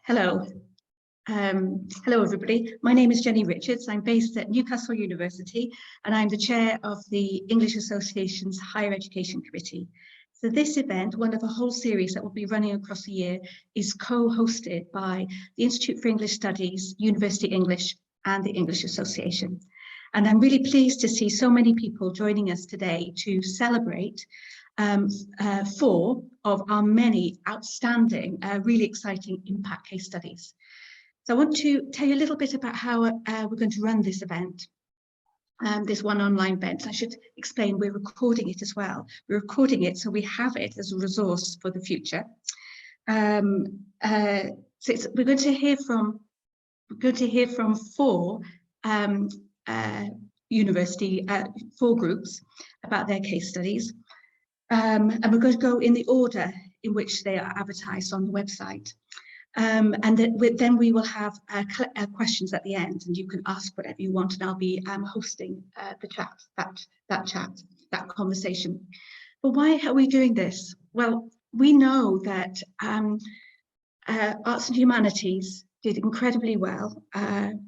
Hello. Hello, everybody. My name is Jenny Richards. I'm based at Newcastle University, and I'm the chair of the English Association's Higher Education Committee. So this event, one of a whole series that will be running across the year, is co-hosted by the Institute for English Studies, University English, and the English Association. And I'm really pleased to see so many people joining us today to celebrate 4 of our many outstanding, really exciting impact case studies. So I want to tell you a little bit about how we're going to run this event, this one online event. I should explain we're recording it as well. We're recording it so we have it as a resource for the future. We're going to hear from 4 4 groups about their case studies. And we're going to go in the order in which they are advertised on the website. And then we will have questions at the end, and you can ask whatever you want, and I'll be hosting the chat, that conversation. But why are we doing this? Well, we know that Arts and Humanities did incredibly well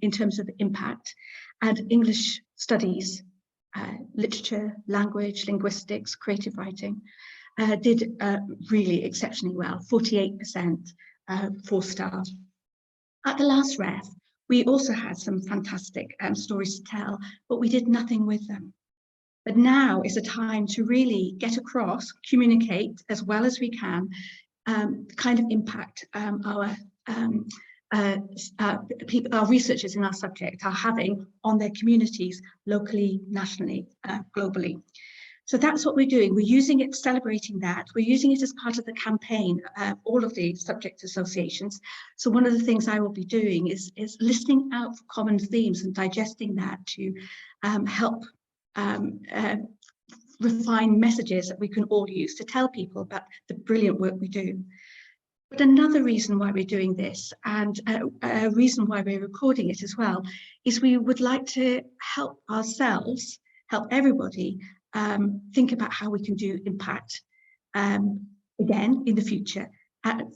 in terms of impact, and English studies, literature, language, linguistics, creative writing did really exceptionally well, 48%. 4-star. At the last ref, we also had some fantastic stories to tell, but we did nothing with them. But now is a time to really get across, communicate as well as we can, the kind of impact our researchers in our subject are having on their communities, locally, nationally, globally. So that's what we're doing. We're using it, celebrating that. We're using it as part of the campaign, all of the subject associations. So one of the things I will be doing is listening out for common themes and digesting that to help refine messages that we can all use to tell people about the brilliant work we do. But another reason why we're doing this, and a reason why we're recording it as well, is we would like to help ourselves, help everybody, think about how we can do impact again in the future.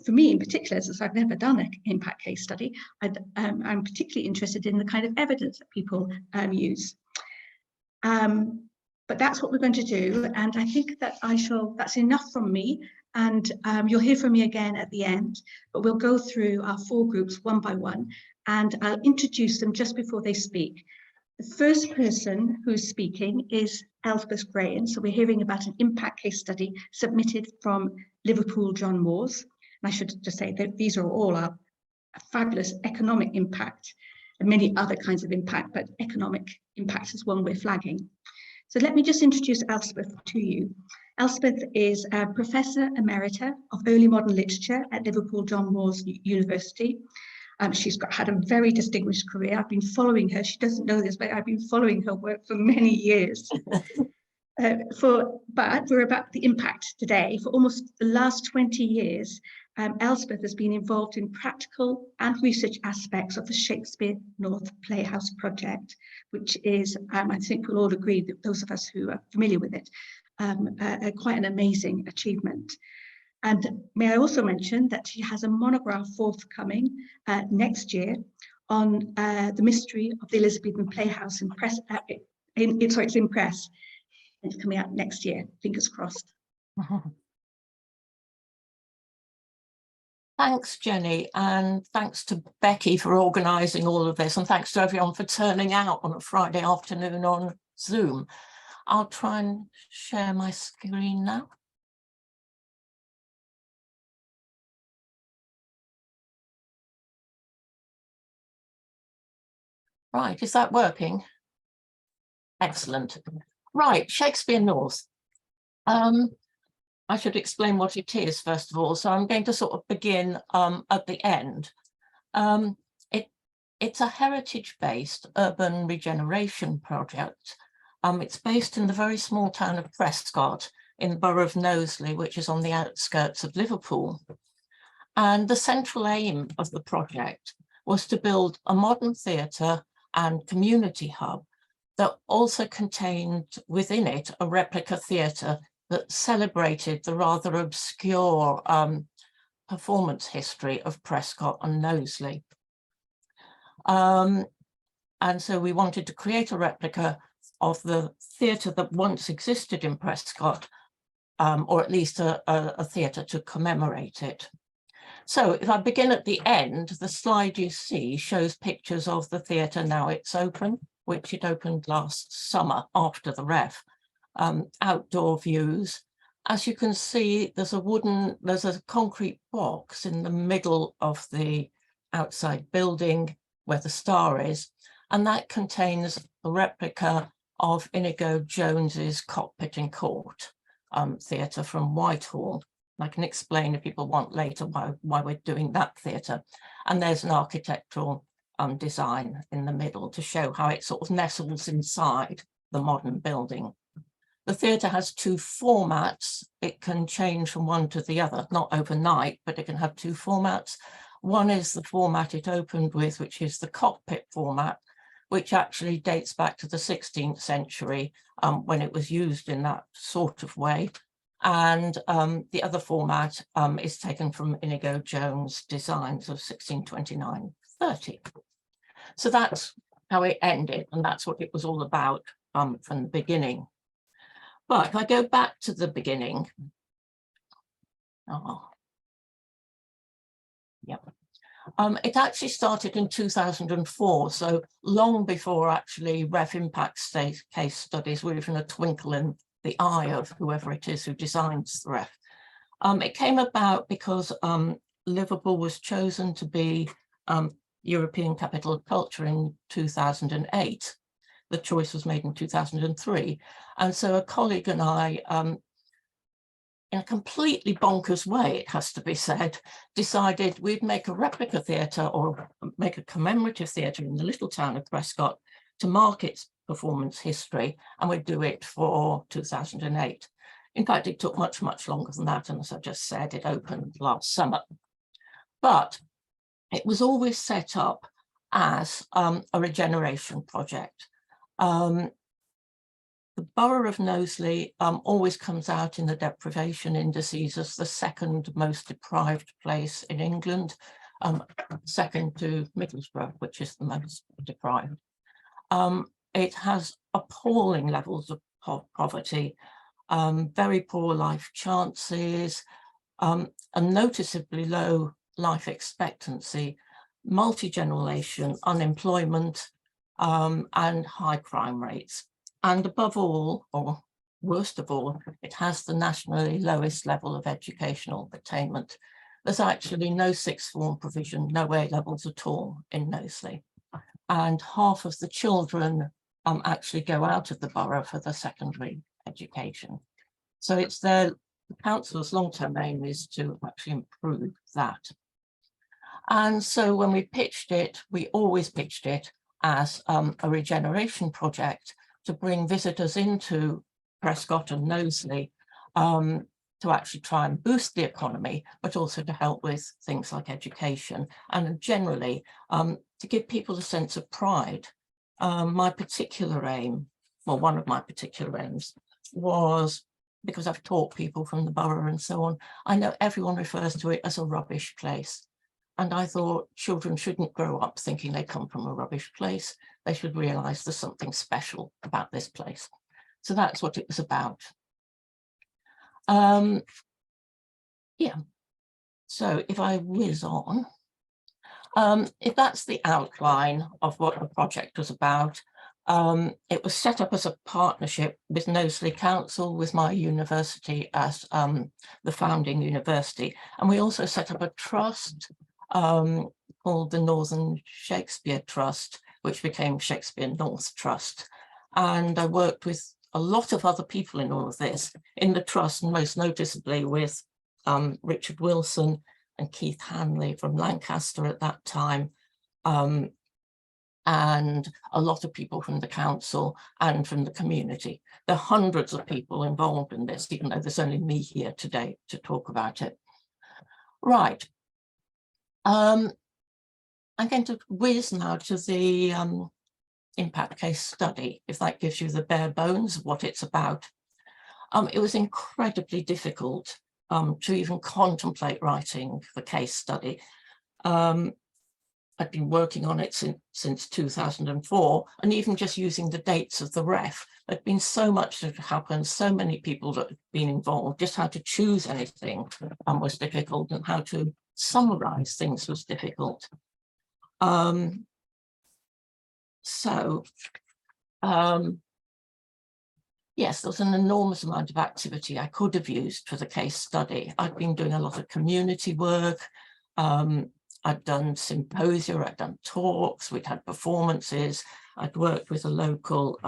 For me in particular, since I've never done an impact case study, I'm particularly interested in the kind of evidence that people use. But that's what we're going to do, and I think that that's enough from me, and you'll hear from me again at the end, but we'll go through our 4 groups one by one, and I'll introduce them just before they speak. The first person who's speaking is Elspeth Graham. So we're hearing about an impact case study submitted from Liverpool John Moores. And I should just say that these are all our fabulous economic impact and many other kinds of impact, but economic impact is one we're flagging. So let me just introduce Elspeth to you. Elspeth is a Professor Emerita of Early Modern Literature at Liverpool John Moores University. She's had a very distinguished career. I've been following her. She doesn't know this, but I've been following her work for many years. But we're about the impact today. For almost the last 20 years, Elspeth has been involved in practical and research aspects of the Shakespeare North Playhouse project, which is, I think we'll all agree, that those of us who are familiar with it, quite an amazing achievement. And may I also mention that she has a monograph forthcoming next year on the mystery of the Elizabethan Playhouse in press. It's in press. It's coming out next year. Fingers crossed. Thanks, Jenny, and thanks to Becky for organising all of this, and thanks to everyone for turning out on a Friday afternoon on Zoom. I'll try and share my screen now. Right, is that working? Excellent. Right, Shakespeare North. I should explain what it is, first of all. So I'm going to sort of begin at the end. It's a heritage-based urban regeneration project. It's based in the very small town of Prescott in the borough of Knowsley, which is on the outskirts of Liverpool. And the central aim of the project was to build a modern theatre and community hub that also contained within it a replica theatre that celebrated the rather obscure performance history of Prescott and Knowsley. And so we wanted to create a replica of the theatre that once existed in Prescott, or at least a theatre to commemorate it. So if I begin at the end, the slide you see shows pictures of the theatre now it's open, which it opened last summer after the ref. Outdoor views. As you can see, there's a concrete box in the middle of the outside building where the star is, and that contains a replica of Inigo Jones's Cockpit in Court theatre from Whitehall. I can explain if people want later why we're doing that theatre. And there's an architectural design in the middle to show how it sort of nestles inside the modern building. The theatre has two formats. It can change from one to the other, not overnight, but it can have two formats. One is the format it opened with, which is the cockpit format, which actually dates back to the 16th century when it was used in that sort of way. And the other format is taken from Inigo Jones' designs of 1629-30. So that's how it ended, and that's what it was all about from the beginning. But if I go back to the beginning, it actually started in 2004, so long before actually ref impact case studies were even a twinkle in the eye of whoever it is who designs the ref. It came about because Liverpool was chosen to be European Capital of Culture in 2008. The choice was made in 2003. And so a colleague and I, in a completely bonkers way, it has to be said, decided we'd make a replica theatre or make a commemorative theatre in the little town of Prescott to mark its performance history, and we'd do it for 2008. In fact, it took much, much longer than that. And as I just said, it opened last summer. But it was always set up as a regeneration project. The borough of Knowsley always comes out in the deprivation indices as the second most deprived place in England, second to Middlesbrough, which is the most deprived. It has appalling levels of poverty, very poor life chances, a noticeably low life expectancy, multi-generation unemployment, and high crime rates. And above all, or worst of all, it has the nationally lowest level of educational attainment. There's actually no sixth form provision, no A levels at all in Knowsley. And half of the children actually go out of the borough for the secondary education. So it's the council's long-term aim is to actually improve that. And so when we pitched it, we always pitched it as a regeneration project to bring visitors into Prescott and Knowsley to actually try and boost the economy, but also to help with things like education and generally to give people a sense of pride. My particular aim, well, one of my particular aims was, because I've taught people from the borough and so on, I know everyone refers to it as a rubbish place. And I thought children shouldn't grow up thinking they come from a rubbish place. They should realise there's something special about this place. So that's what it was about. Yeah, so if I whiz on, if that's the outline of what the project was about, it was set up as a partnership with Knowsley Council, with my university as the founding university. And we also set up a trust called the Northern Shakespeare Trust, which became Shakespeare North Trust. And I worked with a lot of other people in all of this, in the trust, and most noticeably with Richard Wilson and Keith Hanley from Lancaster at that time, and a lot of people from the council and from the community. There are hundreds of people involved in this, even though there's only me here today to talk about it. Right. I'm going to whiz now to the impact case study, if that gives you the bare bones of what it's about. It was incredibly difficult to even contemplate writing the case study. I'd been working on it since 2004, and even just using the dates of the ref, there'd been so much that had happened, so many people that had been involved, just how to choose anything was difficult, and how to summarize things was difficult. Yes, there was an enormous amount of activity I could have used for the case study. I'd been doing a lot of community work. I'd done symposia, I'd done talks, we'd had performances. I'd worked with a local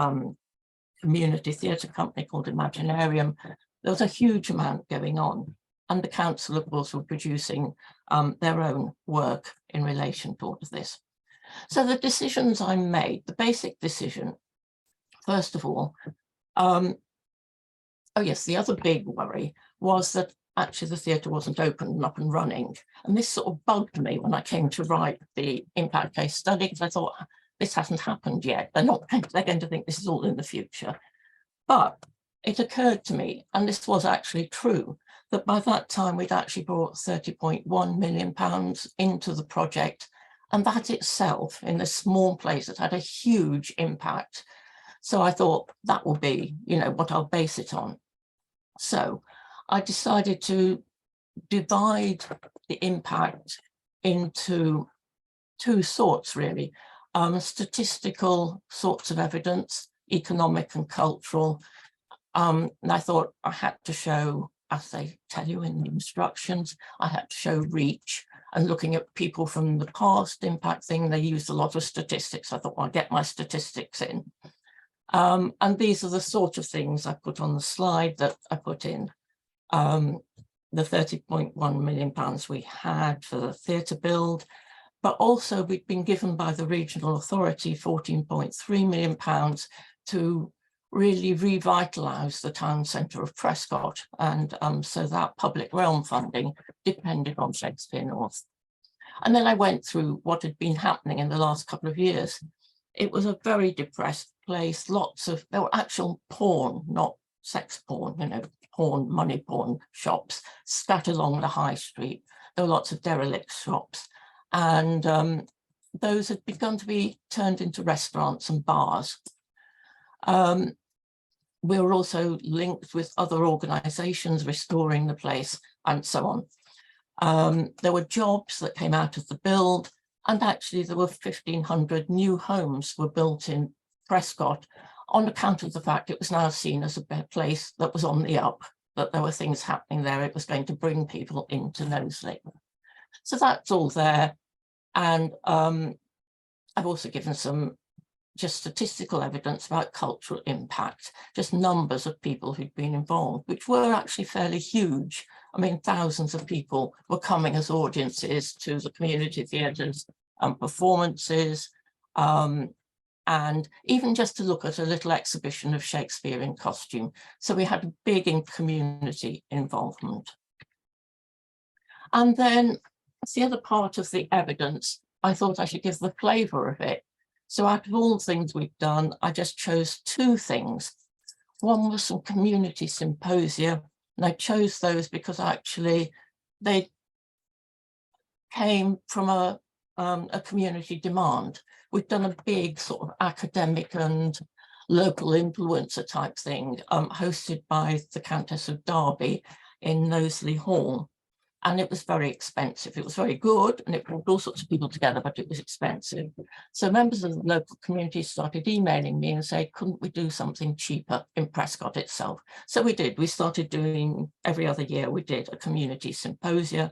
community theatre company called Imaginarium. There was a huge amount going on. And the council, of course, were producing their own work in relation to all of this. So the decisions I made, the basic decision, first of all, oh yes, the other big worry was that actually the theatre wasn't open and up and running. And this sort of bugged me when I came to write the impact case study, because I thought, this hasn't happened yet. They're going to think this is all in the future. But it occurred to me, and this was actually true, that by that time we'd actually brought £30.1 million into the project. And that itself, in this small place, has had a huge impact. So I thought that will be, what I'll base it on. So I decided to divide the impact into two sorts, really. Statistical sorts of evidence, economic and cultural. And I thought I had to show, as they tell you in the instructions, I had to show reach. And looking at people from the past impact thing, they used a lot of statistics. I thought, well, I'll get my statistics in. And these are the sort of things I put on the slide that I put in. The £30.1 million we had for the theatre build, but also we'd been given by the regional authority £14.3 million to really revitalise the town centre of Prescott. And so that public realm funding depended on Shakespeare North. And then I went through what had been happening in the last couple of years. It was a very depressed place. There were actual porn, not sex porn, porn, money porn shops scattered along the high street. There were lots of derelict shops. And those had begun to be turned into restaurants and bars. We were also linked with other organisations restoring the place and so on. There were jobs that came out of the build, and actually there were 1,500 new homes were built in Prescott on account of the fact it was now seen as a place that was on the up, that there were things happening there. It was going to bring people into Knowsley. So that's all there. And I've also given some just statistical evidence about cultural impact, just numbers of people who'd been involved, which were actually fairly huge. I mean, thousands of people were coming as audiences to the community theatres and performances, and even just to look at a little exhibition of Shakespeare in costume. So we had a big community involvement. And then the other part of the evidence, I thought I should give the flavour of it. So out of all the things we've done, I just chose two things. One was some community symposia, and I chose those because actually they came from a community demand. We've done a big sort of academic and local influencer type thing, hosted by the Countess of Derby in Knowsley Hall. And it was very expensive. It was very good, and it brought all sorts of people together, but it was expensive. So members of the local community started emailing me and saying, couldn't we do something cheaper in Prescott itself? So we did. We started doing, every other year, we did a community symposium.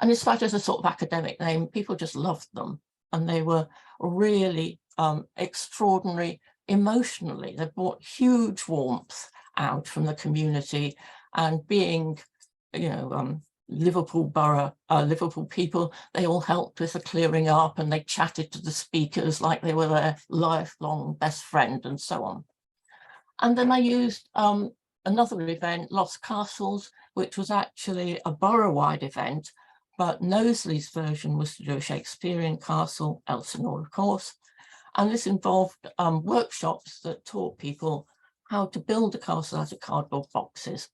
And in spite of a sort of academic name, people just loved them. And they were really extraordinary emotionally. They brought huge warmth out from the community, and being Liverpool Borough, Liverpool people, they all helped with the clearing up, and they chatted to the speakers like they were their lifelong best friend and so on. And then I used another event, Lost Castles, which was actually a borough-wide event, but Knowsley's version was to do a Shakespearean castle, Elsinore, of course. And this involved workshops that taught people how to build a castle out of cardboard boxes.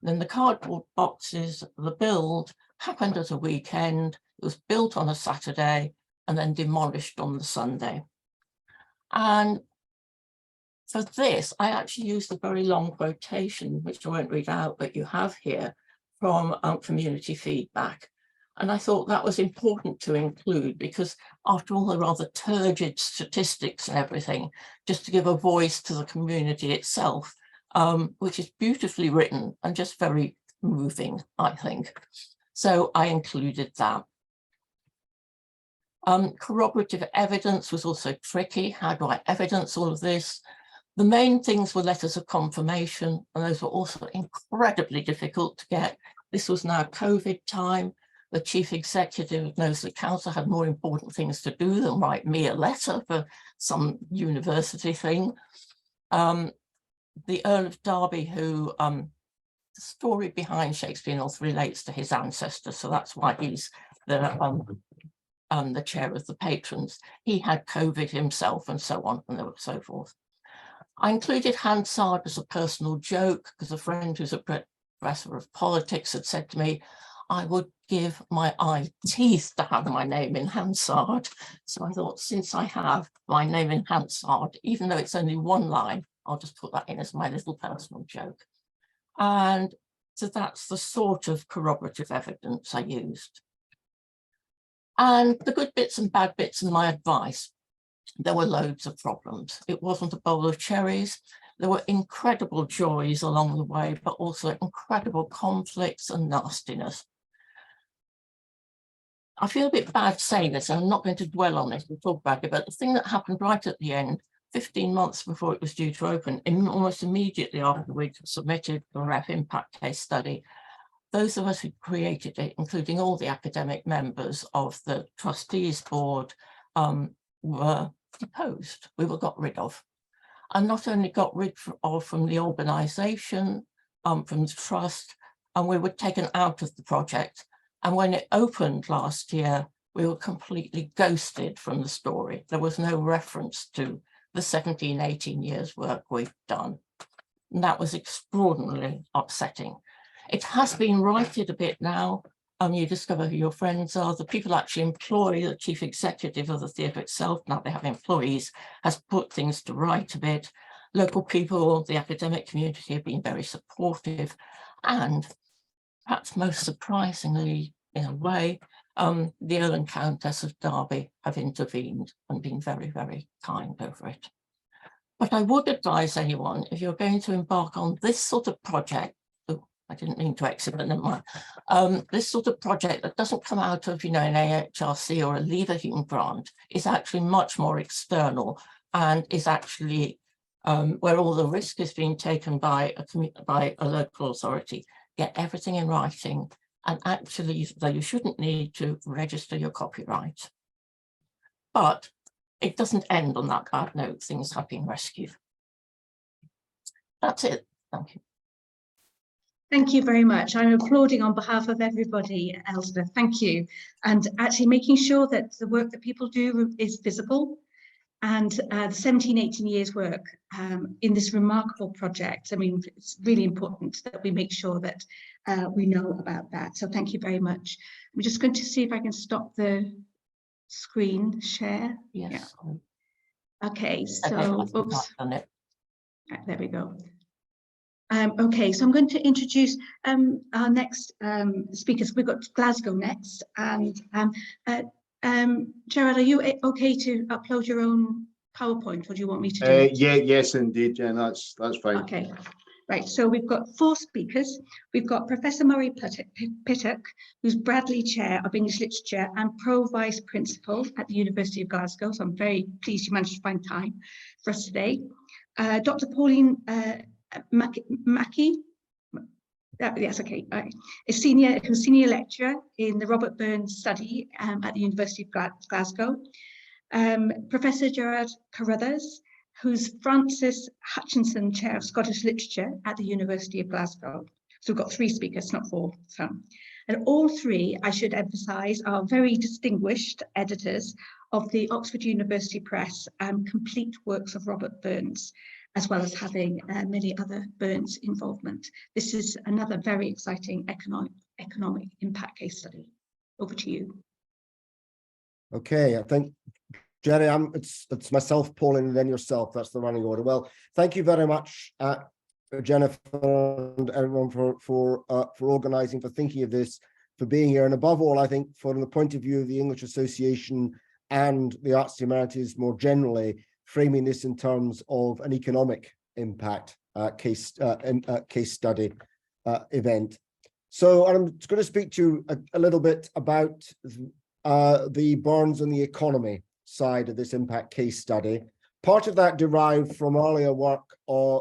Then the cardboard boxes, the build happened at a weekend. It was built on a Saturday and then demolished on the Sunday. And for this, I actually used a very long quotation, which I won't read out, but you have here, from community feedback. And I thought that was important to include because after all the rather turgid statistics and everything, just to give a voice to the community itself, which is beautifully written and just very moving, I think. So I included that. Corroborative evidence was also tricky. How do I evidence all of this? The main things were letters of confirmation, and those were also incredibly difficult to get. This was now COVID time. The chief executive of Knowsley Council had more important things to do than write me a letter for some university thing. The Earl of Derby, who the story behind Shakespeare North relates to his ancestor, so that's why he's the chair of the patrons. He had COVID himself and so on and so forth. I included Hansard as a personal joke because a friend who's a professor of politics had said to me, I would give my eye teeth to have my name in Hansard. So I thought, since I have my name in Hansard, even though it's only one line, I'll just put that in as my little personal joke. And so that's the sort of corroborative evidence I used. And the good bits and bad bits in my advice, there were loads of problems. It wasn't a bowl of cherries. There were incredible joys along the way, but also incredible conflicts and nastiness. I feel a bit bad saying this, and I'm not going to dwell on it and talk about it, but the thing that happened right at the end, 15 months before it was due to open, almost immediately after we'd submitted the REF impact case study, those of us who created it, including all the academic members of the trustees board, were deposed. We were got rid of. And not only got rid of from the organisation, from the trust, and we were taken out of the project. And when it opened last year, we were completely ghosted from the story. There was no reference to the 17, 18 years work we've done. And that was extraordinarily upsetting. It has been righted a bit now. You discover who your friends are. The people actually employ the chief executive of the theatre itself, now they have employees, has put things to right a bit. Local people, the academic community have been very supportive. And perhaps most surprisingly, in a way, the Earl and Countess of Derby have intervened and been very, very kind over it. But I would advise anyone, if you're going to embark on this sort of project, I didn't mean to exit, but never mind. This sort of project that doesn't come out of, an AHRC or a Leverhulme grant is actually much more external and is actually where all the risk is being taken by a local authority. Get everything in writing, and actually, though you shouldn't need to register your copyright. But it doesn't end on that bad note. Things have been rescued. That's it. Thank you. Thank you very much. I'm applauding on behalf of everybody, Elspeth. Thank you. And actually making sure that the work that people do is visible, and the 17, 18 years work in this remarkable project. I mean, it's really important that we make sure that we know about that. So thank you very much. I'm just going to see if I can stop the screen share. Yes. Yeah. Okay, so, oops. Right, there we go. Okay, so I'm going to introduce our next speakers. We've got Glasgow next, and Gerard, are you okay to upload your own PowerPoint, or do you want me to do it? Yeah, yes, indeed, Jen. That's fine. Okay, right. So we've got 4 speakers. We've got Professor Murray Pittock, who's Bradley Chair of English Literature and Pro Vice Principal at the University of Glasgow. So I'm very pleased you managed to find time for us today. Dr. Pauline Mackey, yes, okay, is senior lecturer in the Robert Burns Study at the University of Glasgow. Professor Gerard Carruthers, who's Francis Hutchinson Chair of Scottish Literature at the University of Glasgow. So we've got 3 speakers, not 4. So, and all 3, I should emphasise, are very distinguished editors of the Oxford University Press Complete Works of Robert Burns. as well as having many other Burns involvement. This is another very exciting economic impact case study. Over to you. Okay, I think, Jenny, it's myself, Pauline, and then yourself. That's the running order. Well, thank you very much, Jennifer, and everyone for organising, for thinking of this, for being here, and above all, I think, from the point of view of the English Association and the Arts and Humanities more generally, framing this in terms of an economic impact case study event. So I'm going to speak to you a little bit about the Burns and the economy side of this impact case study. Part of that derived from earlier work,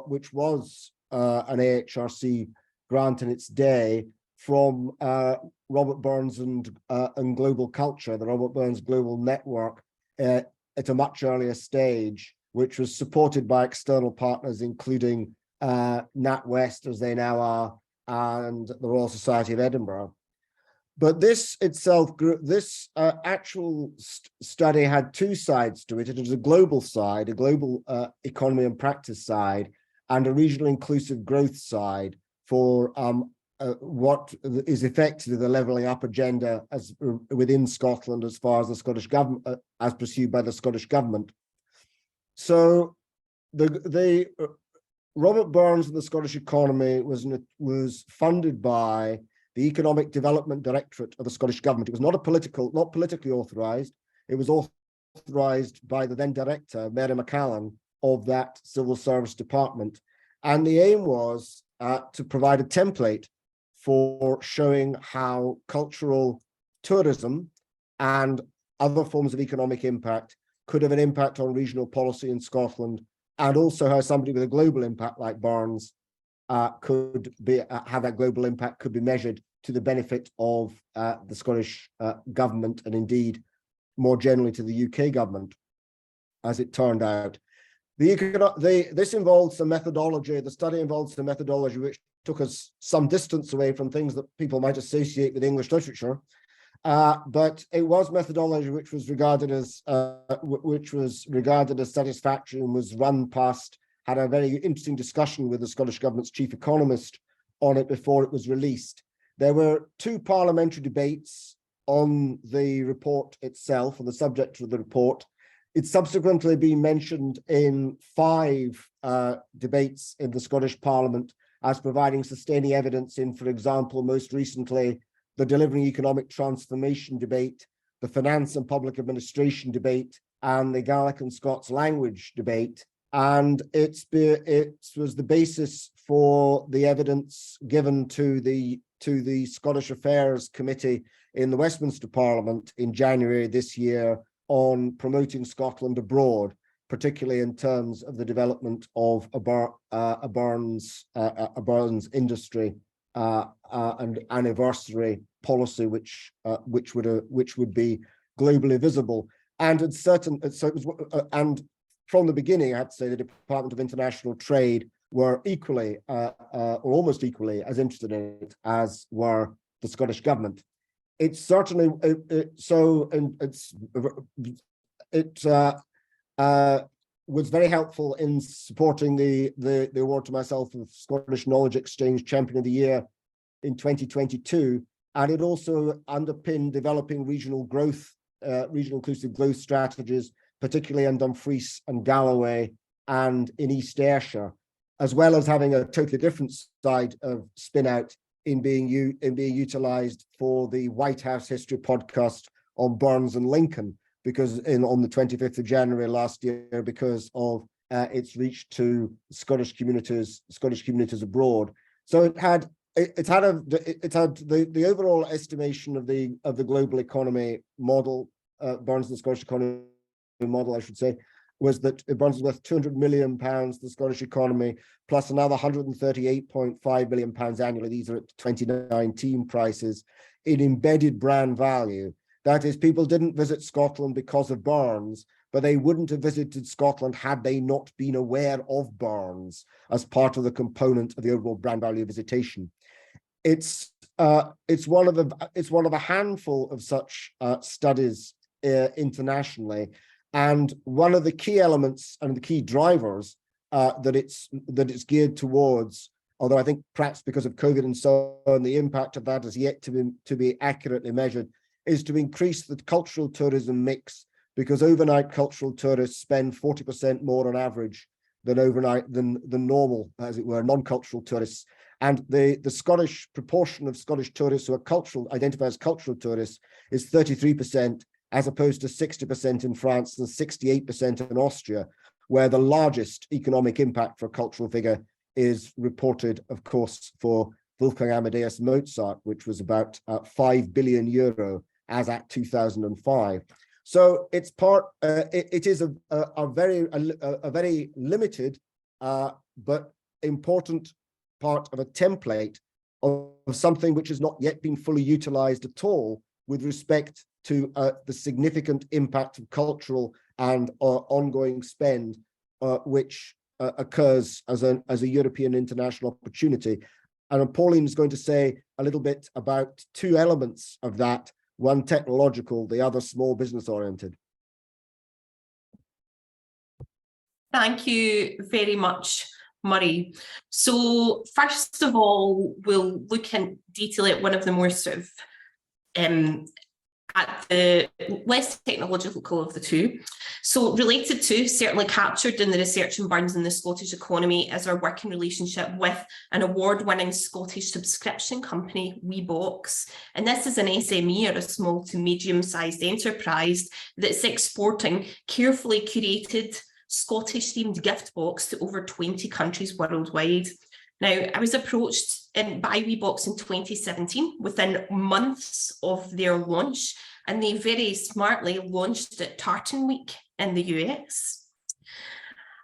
which was an AHRC grant in its day, from Robert Burns and Global Culture, the Robert Burns Global Network, at a much earlier stage, which was supported by external partners, including NatWest, as they now are, and the Royal Society of Edinburgh. But this itself, this actual study had two sides to it. It was a global side, a global economy and practice side, and a regional inclusive growth side for what is effectively the levelling up agenda as within Scotland, as far as the Scottish government, as pursued by the Scottish government. So the Robert Burns and the Scottish economy was funded by the Economic Development Directorate of the Scottish government. It was not politically authorised. It was authorised by the then director, Mary McCallan, of that civil service department. And the aim was to provide a template for showing how cultural tourism and other forms of economic impact could have an impact on regional policy in Scotland, and also how somebody with a global impact like Burns could be how that global impact could be measured to the benefit of the Scottish government, and indeed more generally to the UK government, as it turned out. This involves some methodology. The study involves some methodology which took us some distance away from things that people might associate with English literature, but it was methodology which was regarded as satisfactory, and was run past. Had a very interesting discussion with the Scottish Government's chief economist on it before it was released. There were two parliamentary debates on the report itself, on the subject of the report. It's subsequently been mentioned in 5 debates in the Scottish Parliament as providing sustaining evidence in, for example, most recently, the Delivering Economic Transformation debate, the Finance and Public Administration debate, and the Gaelic and Scots language debate. And it was the basis for the evidence given to the Scottish Affairs Committee in the Westminster Parliament in January this year on promoting Scotland abroad, particularly in terms of the development of a Burns industry and anniversary policy, which would be globally visible. And and from the beginning, I have to say, the Department of International Trade were equally, or almost equally, as interested in it as were the Scottish government. It's certainly was very helpful in supporting the award to myself of Scottish Knowledge Exchange Champion of the Year in 2022, and it also underpinned developing regional growth, regional inclusive growth strategies, particularly in Dumfries and Galloway and in East Ayrshire, as well as having a totally different side of spin out in being utilised for the White House History podcast on Burns and Lincoln, because on the 25th of January last year, because of its reach to Scottish communities abroad. So it had the overall estimation of the global economy model, Burns and the Scottish economy model, I should say, was that Burns was worth £200 million to the Scottish economy, plus another £138.5 million annually. These are at 2019 prices in embedded brand value. That is, people didn't visit Scotland because of Burns, but they wouldn't have visited Scotland had they not been aware of Burns as part of the component of the overall brand value visitation. It's one of a handful of such studies internationally, and one of the key elements and the key drivers that it's geared towards, although I think perhaps because of COVID and so on, the impact of that is yet to be accurately measured, is to increase the cultural tourism mix, because overnight cultural tourists spend 40% more on average than normal, as it were, non-cultural tourists. And the Scottish proportion of Scottish tourists who are identified as cultural tourists is 33%, as opposed to 60% in France and 68% in Austria, where the largest economic impact for a cultural figure is reported, of course, for Wolfgang Amadeus Mozart, which was about 5 billion euro as at 2005. So it's it is a very limited but important part of a template of something which has not yet been fully utilized at all with respect to the significant impact of cultural and ongoing spend which occurs as a European international opportunity. And Pauline is going to say a little bit about two elements of that, one technological, the other small business oriented. Thank you very much, Murray. So first of all, we'll look in detail at one of the more sort of at the less technological of the two. So related to, certainly captured in the research in Burns and the Scottish economy, is our working relationship with an award-winning Scottish subscription company, WeBox. And this is an SME, or a small to medium-sized enterprise, that's exporting carefully curated Scottish-themed gift box to over 20 countries worldwide. Now, I was approached by WeBox in 2017, within months of their launch, and they very smartly launched at Tartan Week in the US.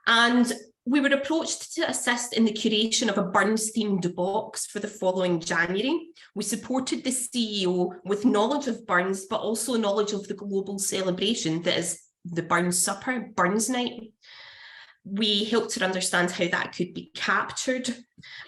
And we were approached to assist in the curation of a Burns-themed box for the following January. We supported the CEO with knowledge of Burns, but also knowledge of the global celebration that is the Burns Supper, Burns Night. We helped her understand how that could be captured.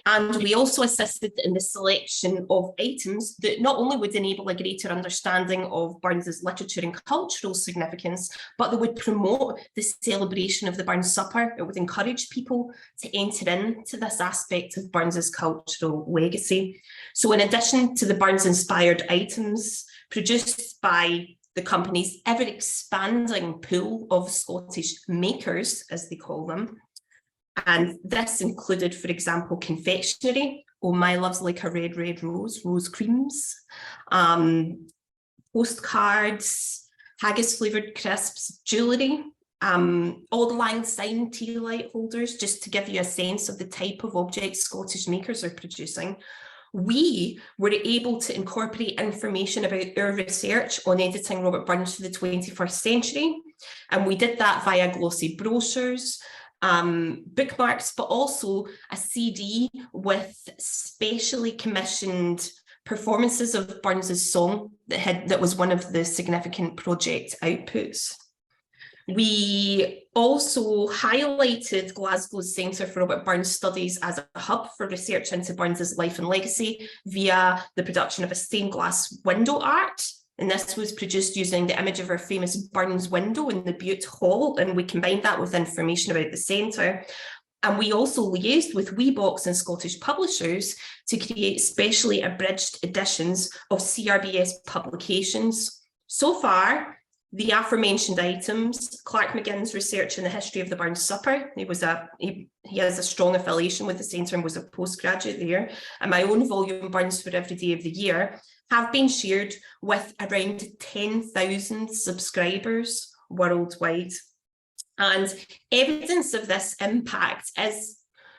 And we also assisted in the selection of items that not only would enable a greater understanding of Burns's literature and cultural significance, but they would promote the celebration of the Burns Supper. It would encourage people to enter into this aspect of Burns's cultural legacy. So in addition to the Burns-inspired items produced by the company's ever-expanding pool of Scottish makers, as they call them. And this included, for example, confectionery. Oh, my love's like a red, red rose, rose creams, postcards, haggis-flavoured crisps, jewellery, old lang syne tea light holders, just to give you a sense of the type of objects Scottish makers are producing. We were able to incorporate information about our research on editing Robert Burns for the 21st century. And we did that via glossy brochures, bookmarks, but also a CD with specially commissioned performances of Burns's song that was one of the significant project outputs. We also highlighted Glasgow's Centre for Robert Burns Studies as a hub for research into Burns's life and legacy via the production of a stained glass window art. And this was produced using the image of our famous Burns window in the Bute Hall, and we combined that with information about the centre. And we also liaised with WeBox and Scottish publishers to create specially abridged editions of CRBS publications. So far, the aforementioned items, Clark McGinn's research in the history of the Burns Supper, he has a strong affiliation with the centre and was a postgraduate there, and my own volume, Burns for Every Day of the Year, have been shared with around 10,000 subscribers worldwide. And evidence of this impact is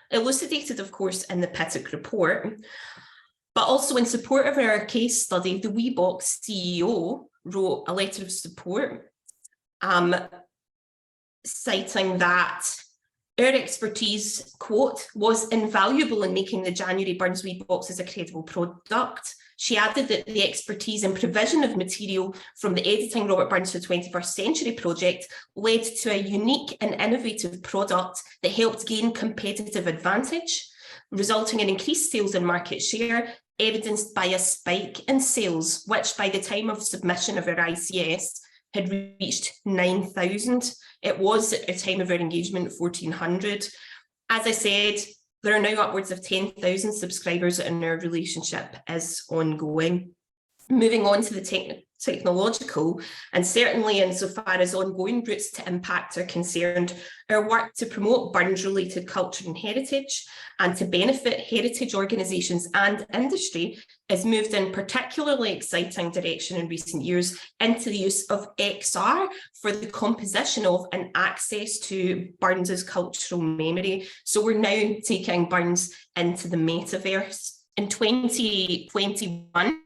elucidated, of course, in the Pittock report, but also in support of our case study, the WeBox CEO wrote a letter of support, citing that our expertise, quote, was invaluable in making the January Burns WeBox a credible product. She added that the expertise and provision of material from the Editing Robert Burns for the 21st Century project led to a unique and innovative product that helped gain competitive advantage, resulting in increased sales and market share, evidenced by a spike in sales, which by the time of submission of our ICS had reached 9,000. It was at the time of our engagement 1,400. As I said, there are now upwards of 10,000 subscribers and our relationship is ongoing. Moving on to the technological, and certainly insofar as ongoing routes to impact are concerned, our work to promote Burns-related culture and heritage and to benefit heritage organisations and industry has moved in particularly exciting direction in recent years into the use of XR for the composition of and access to Burns's cultural memory. So we're now taking Burns into the metaverse. In 2021,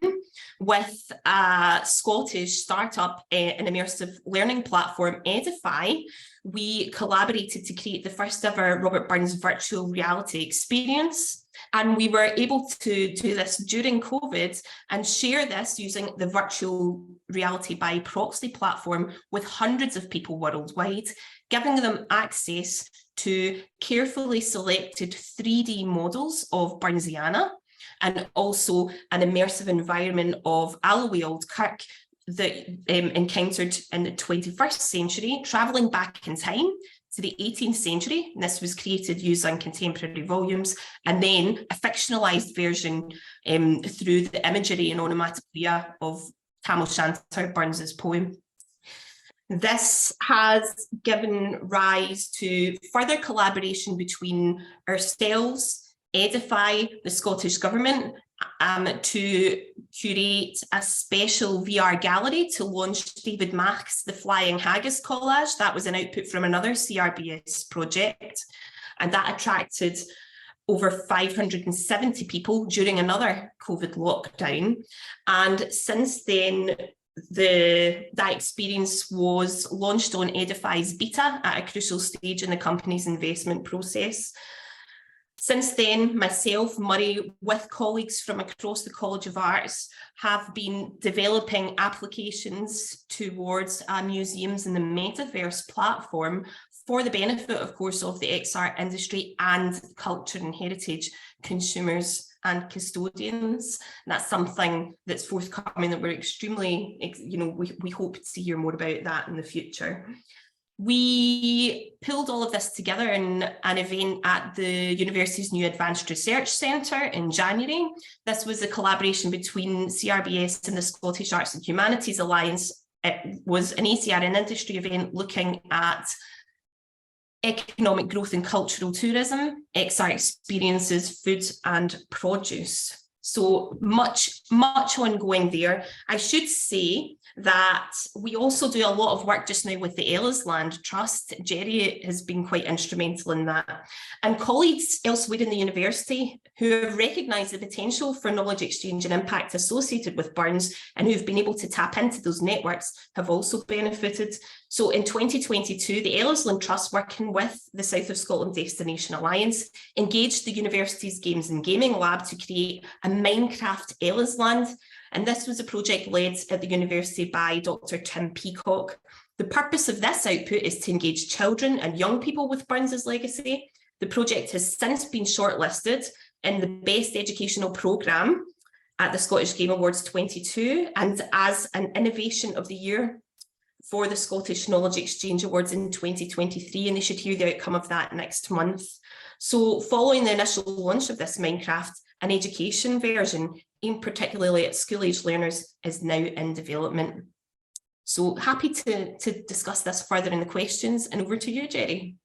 with a Scottish startup, an immersive learning platform, Edify, we collaborated to create the first ever Robert Burns virtual reality experience. And we were able to do this during COVID and share this using the virtual reality by proxy platform with hundreds of people worldwide, giving them access to carefully selected 3D models of Burnsiana, and also an immersive environment of Alloway Old Kirk that encountered in the 21st century, travelling back in time to the 18th century. And this was created using contemporary volumes, and then a fictionalised version through the imagery and onomatopoeia of Tam O'Shanter, Burns's poem. This has given rise to further collaboration between ourselves, Edify, the Scottish Government, to curate a special VR gallery to launch David Mack's The Flying Haggis collage. That was an output from another CRBS project, and that attracted over 570 people during another COVID lockdown. And since then, that experience was launched on Edify's beta at a crucial stage in the company's investment process. Since then, myself, Murray, with colleagues from across the College of Arts, have been developing applications towards museums in the metaverse platform for the benefit, of course, of the XR industry and culture and heritage consumers and custodians. And that's something that's forthcoming that we're extremely, we hope to hear more about that in the future. We pulled all of this together in an event at the university's new Advanced Research Centre in January. This was a collaboration between CRBS and the Scottish Arts and Humanities Alliance. It was an ACR and industry event looking at economic growth and cultural tourism, XR experiences, food and produce. So much ongoing there. I should say that we also do a lot of work just now with the Ellisland Trust. Jerry has been quite instrumental in that. And colleagues elsewhere in the university who have recognised the potential for knowledge exchange and impact associated with Burns and who've been able to tap into those networks have also benefited. So in 2022, the Ellisland Trust, working with the South of Scotland Destination Alliance, engaged the university's Games and Gaming Lab to create a Minecraft Ellisland. And this was a project led at the university by Dr. Tim Peacock. The purpose of this output is to engage children and young people with Burns's legacy. The project has since been shortlisted in the Best Educational Programme at the Scottish Game Awards 22 and as an Innovation of the Year for the Scottish Knowledge Exchange Awards in 2023, and they should hear the outcome of that next month. So following the initial launch of this Minecraft, an education version aimed particularly at school-age learners is now in development. So happy to discuss this further in the questions, and over to you, Jerry.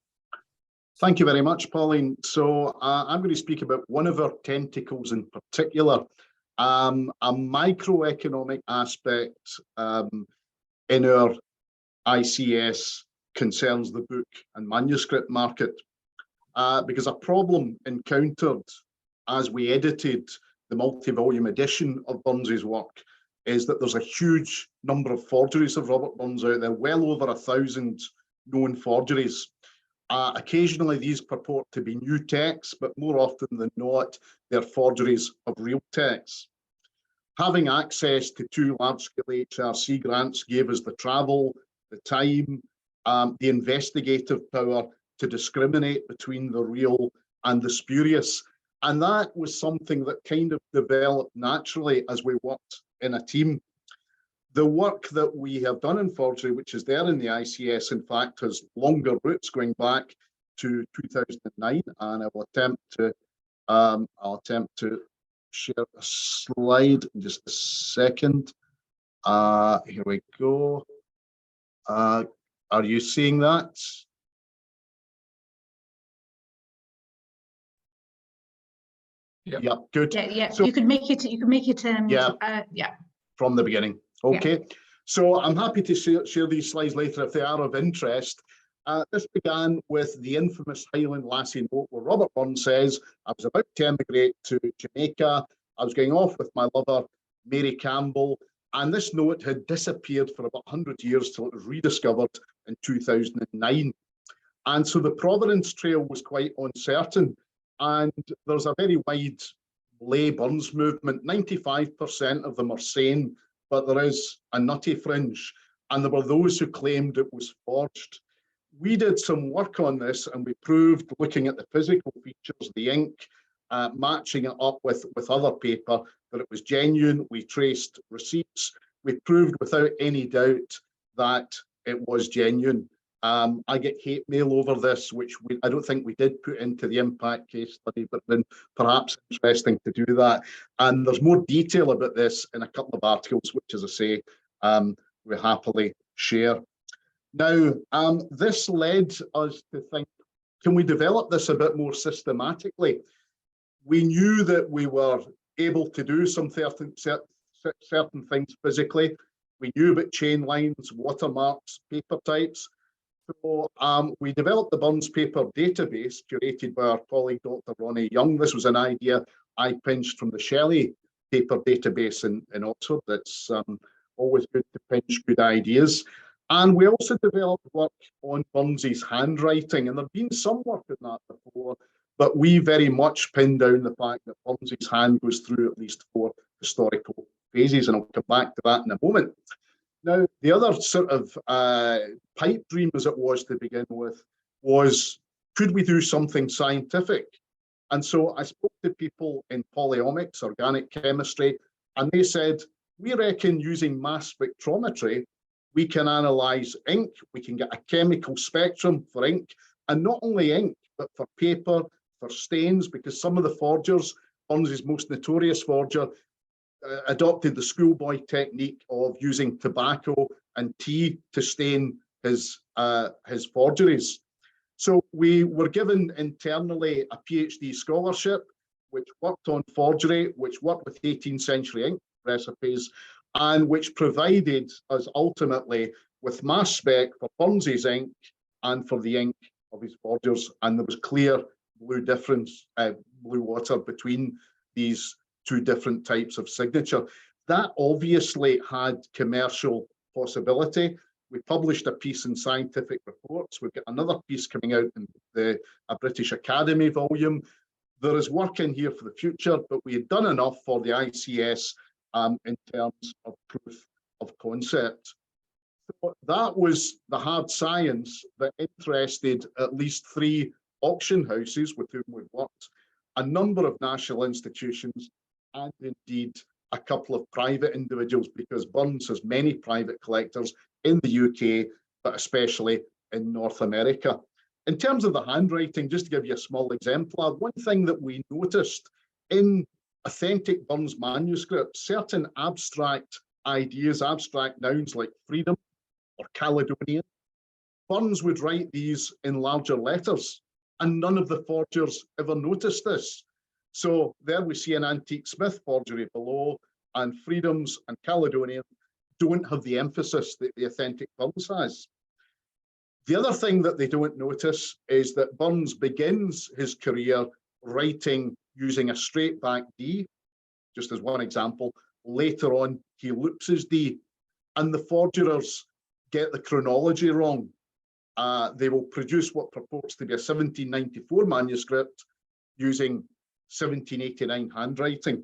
Thank you very much, Pauline. So I'm going to speak about one of our tentacles in particular, a microeconomic aspect in our ICS concerns the book and manuscript market, because a problem encountered as we edited the multi-volume edition of Burns's work is that there's a huge number of forgeries of Robert Burns out there, well over 1,000 known forgeries. Occasionally these purport to be new texts, but more often than not, they're forgeries of real texts. Having access to 2 large-scale HRC grants gave us the travel, the time, the investigative power to discriminate between the real and the spurious. And that was something that kind of developed naturally as we worked in a team. The work that we have done in forgery, which is there in the ICS, in fact, has longer roots going back to 2009, and I will attempt to share a slide in just a second. Here we go. Are you seeing that? Yeah, good. Yeah, So, you can make it. Yeah. From the beginning. Okay. Yeah. So I'm happy to share these slides later if they are of interest. This began with the infamous Highland Lassie note where Robert Burns says, I was about to emigrate to Jamaica. I was going off with my lover, Mary Campbell, and this note had disappeared for about 100 years till it was rediscovered in 2009. And so the provenance trail was quite uncertain. And there's a very wide lay Burns movement. 95% of them are sane, but there is a nutty fringe. And there were those who claimed it was forged. We did some work on this and we proved, looking at the physical features, the ink, matching it up with other paper, that it was genuine. We traced receipts. We proved without any doubt that it was genuine. I get hate mail over this, which I don't think we did put into the impact case study, but been perhaps interesting to do that. And there's more detail about this in a couple of articles, which, as I say, we happily share. Now, this led us to think, can we develop this a bit more systematically? We knew that we were able to do some certain things physically. We knew about chain lines, watermarks, paper types. So we developed the Burns paper database curated by our colleague, Dr. Ronnie Young. This was an idea I pinched from the Shelley paper database in Oxford. It's always good to pinch good ideas. And we also developed work on Burns's handwriting, and there'd been some work on that before, but we very much pinned down the fact that Burns's hand goes through at least 4 historical phases, and I'll come back to that in a moment. Now, the other sort of pipe dream, as it was to begin with, was, could we do something scientific? And so I spoke to people in polyomics, organic chemistry, and they said, we reckon using mass spectrometry, we can analyze ink, we can get a chemical spectrum for ink, and not only ink, but for paper, for stains, because some of the forgers, Burns's most notorious forger, adopted the schoolboy technique of using tobacco and tea to stain his forgeries. So we were given internally a PhD scholarship, which worked on forgery, which worked with 18th century ink recipes, and which provided us ultimately with mass spec for Burns's ink and for the ink of his forgers. And there was clear blue water between these 2 different types of signature. That obviously had commercial possibility. We published a piece in Scientific Reports. We've got another piece coming out in a British Academy volume. There is work in here for the future, but we had done enough for the ICS in terms of proof of concept. So that was the hard science that interested at least 3 auction houses with whom we've worked, a number of national institutions, and indeed a couple of private individuals, because Burns has many private collectors in the UK, but especially in North America. In terms of the handwriting, just to give you a small exemplar, one thing that we noticed in authentic Burns manuscripts, certain abstract ideas, abstract nouns like freedom or Caledonian, Burns would write these in larger letters, and none of the forgers ever noticed this. So there we see an antique Smith forgery below, and freedoms and Caledonian don't have the emphasis that the authentic Burns has. The other thing that they don't notice is that Burns begins his career writing using a straight back D, just as one example. Later on, he loops his D, and the forgers get the chronology wrong. They will produce what purports to be a 1794 manuscript using 1789 handwriting.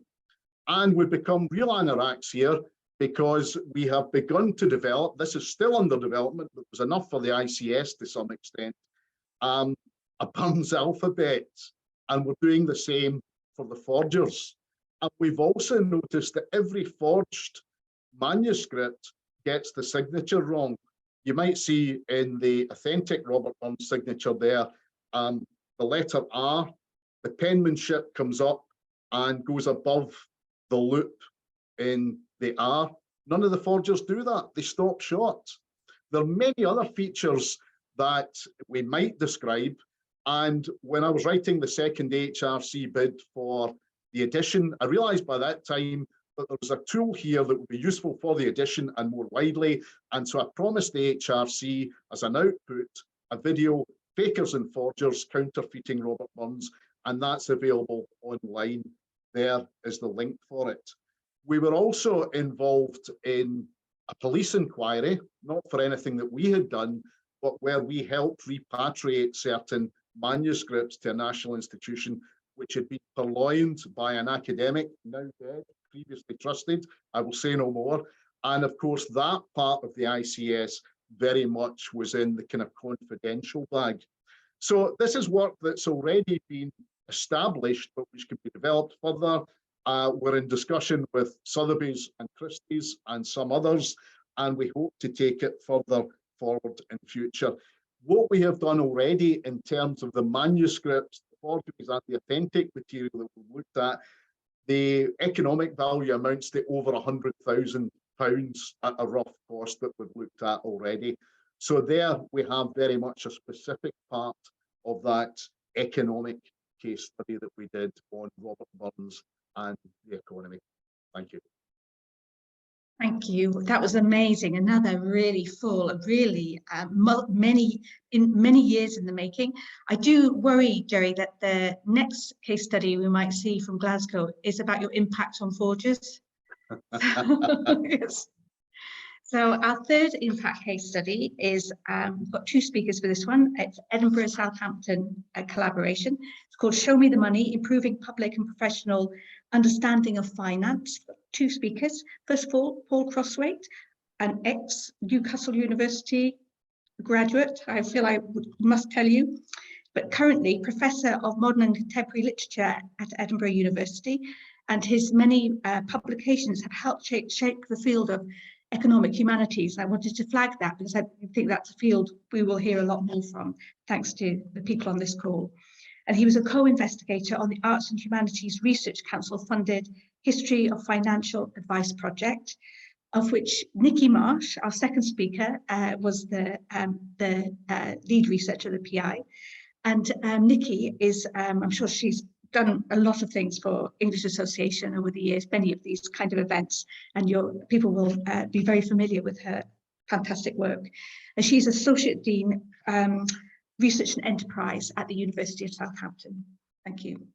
And we've become real anoraks here because we have begun to develop, this is still under development, but it was enough for the ICS to some extent, a Burns alphabet. And we're doing the same for the forgers. And we've also noticed that every forged manuscript gets the signature wrong. You might see in the authentic Robert Burns signature there, the letter R, the penmanship comes up and goes above the loop in the R. None of the forgers do that. They stop short. There are many other features that we might describe. And when I was writing the second HRC bid for the edition, I realized by that time that there was a tool here that would be useful for the edition and more widely. And so I promised the HRC as an output, a video, Fakers and Forgers, Counterfeiting Robert Burns, and that's available online. There is the link for it. We were also involved in a police inquiry, not for anything that we had done, but where we helped repatriate certain manuscripts to a national institution which had been purloined by an academic, now dead, previously trusted. I will say no more. And of course, that part of the ICS very much was in the kind of confidential bag. So this is work that's already been established, but which can be developed further. We're in discussion with Sotheby's and Christie's and some others, and we hope to take it further forward in future. What we have done already in terms of the manuscripts, the forgeries and the authentic material that we've looked at, the economic value amounts to over £100,000 at a rough cost that we've looked at already. So there we have very much a specific part of that economic case study that we did on Robert Burns and the economy. Thank you. Thank you. That was amazing. Another really full, really many years in the making. I do worry, Jerry, that the next case study we might see from Glasgow is about your impact on forgers. Yes. So our third impact case study is, we've got two speakers for this one. It's Edinburgh Southampton collaboration. It's called Show Me the Money, Improving Public and Professional Understanding of Finance. Two speakers. First of all, Paul Crosswaite, an ex-Newcastle University graduate, I feel I must tell you, but currently Professor of Modern and Contemporary Literature at Edinburgh University, and his many publications have helped shape the field of economic humanities. I wanted to flag that because I think that's a field we will hear a lot more from, thanks to the people on this call. And he was a co-investigator on the Arts and Humanities Research Council funded History of Financial Advice project, of which Nikki Marsh, our second speaker, was the lead researcher, the PI. And Nikki is, I'm sure she's done a lot of things for English Association over the years, many of these kind of events, and your people will be very familiar with her fantastic work. And she's Associate Dean, Research and Enterprise at the University of Southampton. Thank you.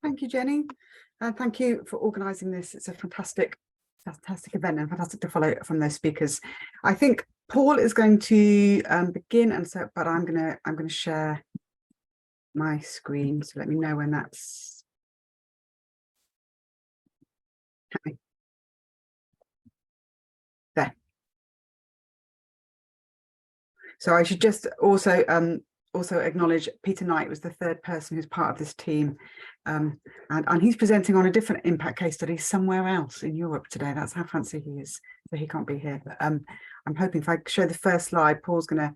Thank you, Jenny. Thank you for organising this. It's a fantastic event and fantastic to follow from those speakers. I think Paul is going to begin, and so, but I'm gonna share my screen. So let me know when that's happening. There. So I should just also acknowledge Peter Knight was the third person who's part of this team, and he's presenting on a different impact case study somewhere else in Europe today. That's how fancy he is, so he can't be here. But I'm hoping if I show the first slide, Paul's going to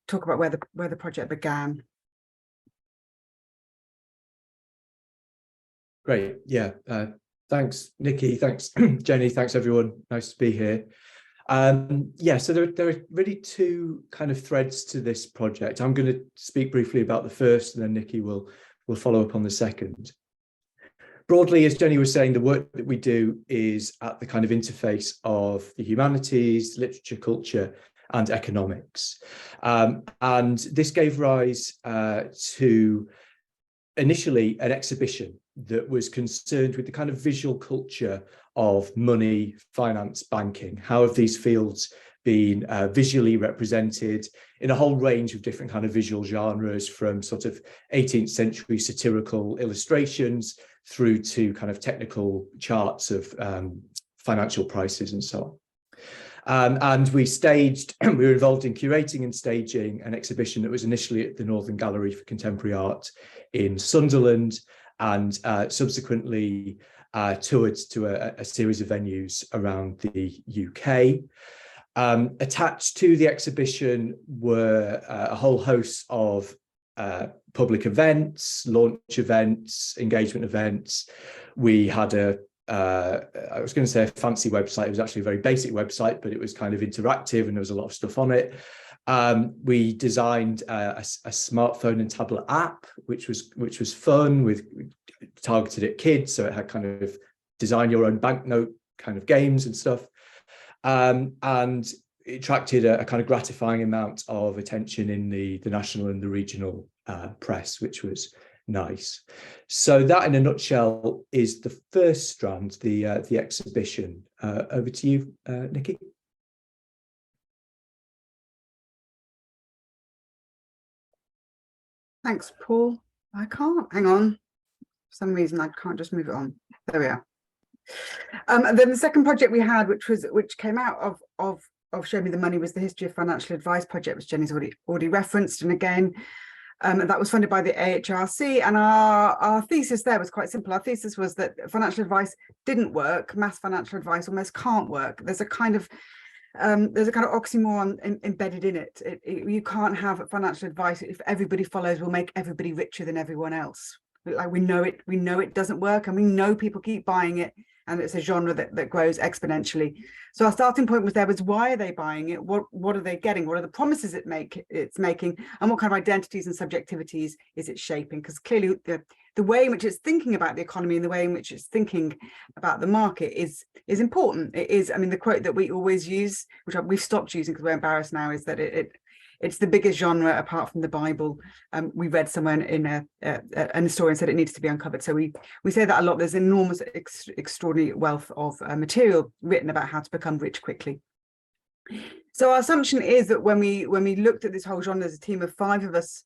talk about where the project began. Great, yeah. Thanks, Nikki. Thanks, Jenny. Thanks, everyone. Nice to be here. Yeah, so there are really two kind of threads to this project. I'm going to speak briefly about the first, and then Nikki will follow up on the second. Broadly, as Jenny was saying, the work that we do is at the kind of interface of the humanities, literature, culture, and economics. And this gave rise to initially an exhibition that was concerned with the kind of visual culture of money, finance, banking. How have these fields been visually represented in a whole range of different kind of visual genres, from sort of 18th century satirical illustrations through to kind of technical charts of financial prices and so on. And we were involved in curating and staging an exhibition that was initially at the Northern Gallery for Contemporary Art in Sunderland, and subsequently toured to a series of venues around the UK. Attached to the exhibition were a whole host of public events, launch events, engagement events. We had I was going to say a fancy website. It was actually a very basic website, but it was kind of interactive and there was a lot of stuff on it. We designed a smartphone and tablet app, which was fun, with targeted at kids. So it had kind of design your own banknote kind of games and stuff. And it attracted a kind of gratifying amount of attention in the national and the regional press, which was nice. So that, in a nutshell, is the first strand, the exhibition. Over to you, Nikki. Thanks, Paul. I can't, hang on. For some reason, I can't just move it on. There we are. And then the second project we had, which came out of Show Me the Money, was the History of Financial Advice project, which Jenny's already referenced. And again, that was funded by the AHRC. And our thesis there was quite simple. Our thesis was that financial advice didn't work. Mass financial advice almost can't work. There's a kind of oxymoron embedded in it. You can't have financial advice if everybody follows will make everybody richer than everyone else. Like we know it doesn't work, and we know people keep buying it, and it's a genre that grows exponentially. So our starting point was why are they buying it? What are they getting? What are the promises it's making? And what kind of identities and subjectivities is it shaping? Because clearly the way in which it's thinking about the economy and the way in which it's thinking about the market is important. It is, I mean, the quote that we always use, which we've stopped using because we're embarrassed now, is that it's the biggest genre apart from the Bible. We read somewhere in an historian said it needs to be uncovered. So we say that a lot. There's enormous, extraordinary wealth of material written about how to become rich quickly. So our assumption is that when we looked at this whole genre, there's a team of 5 of us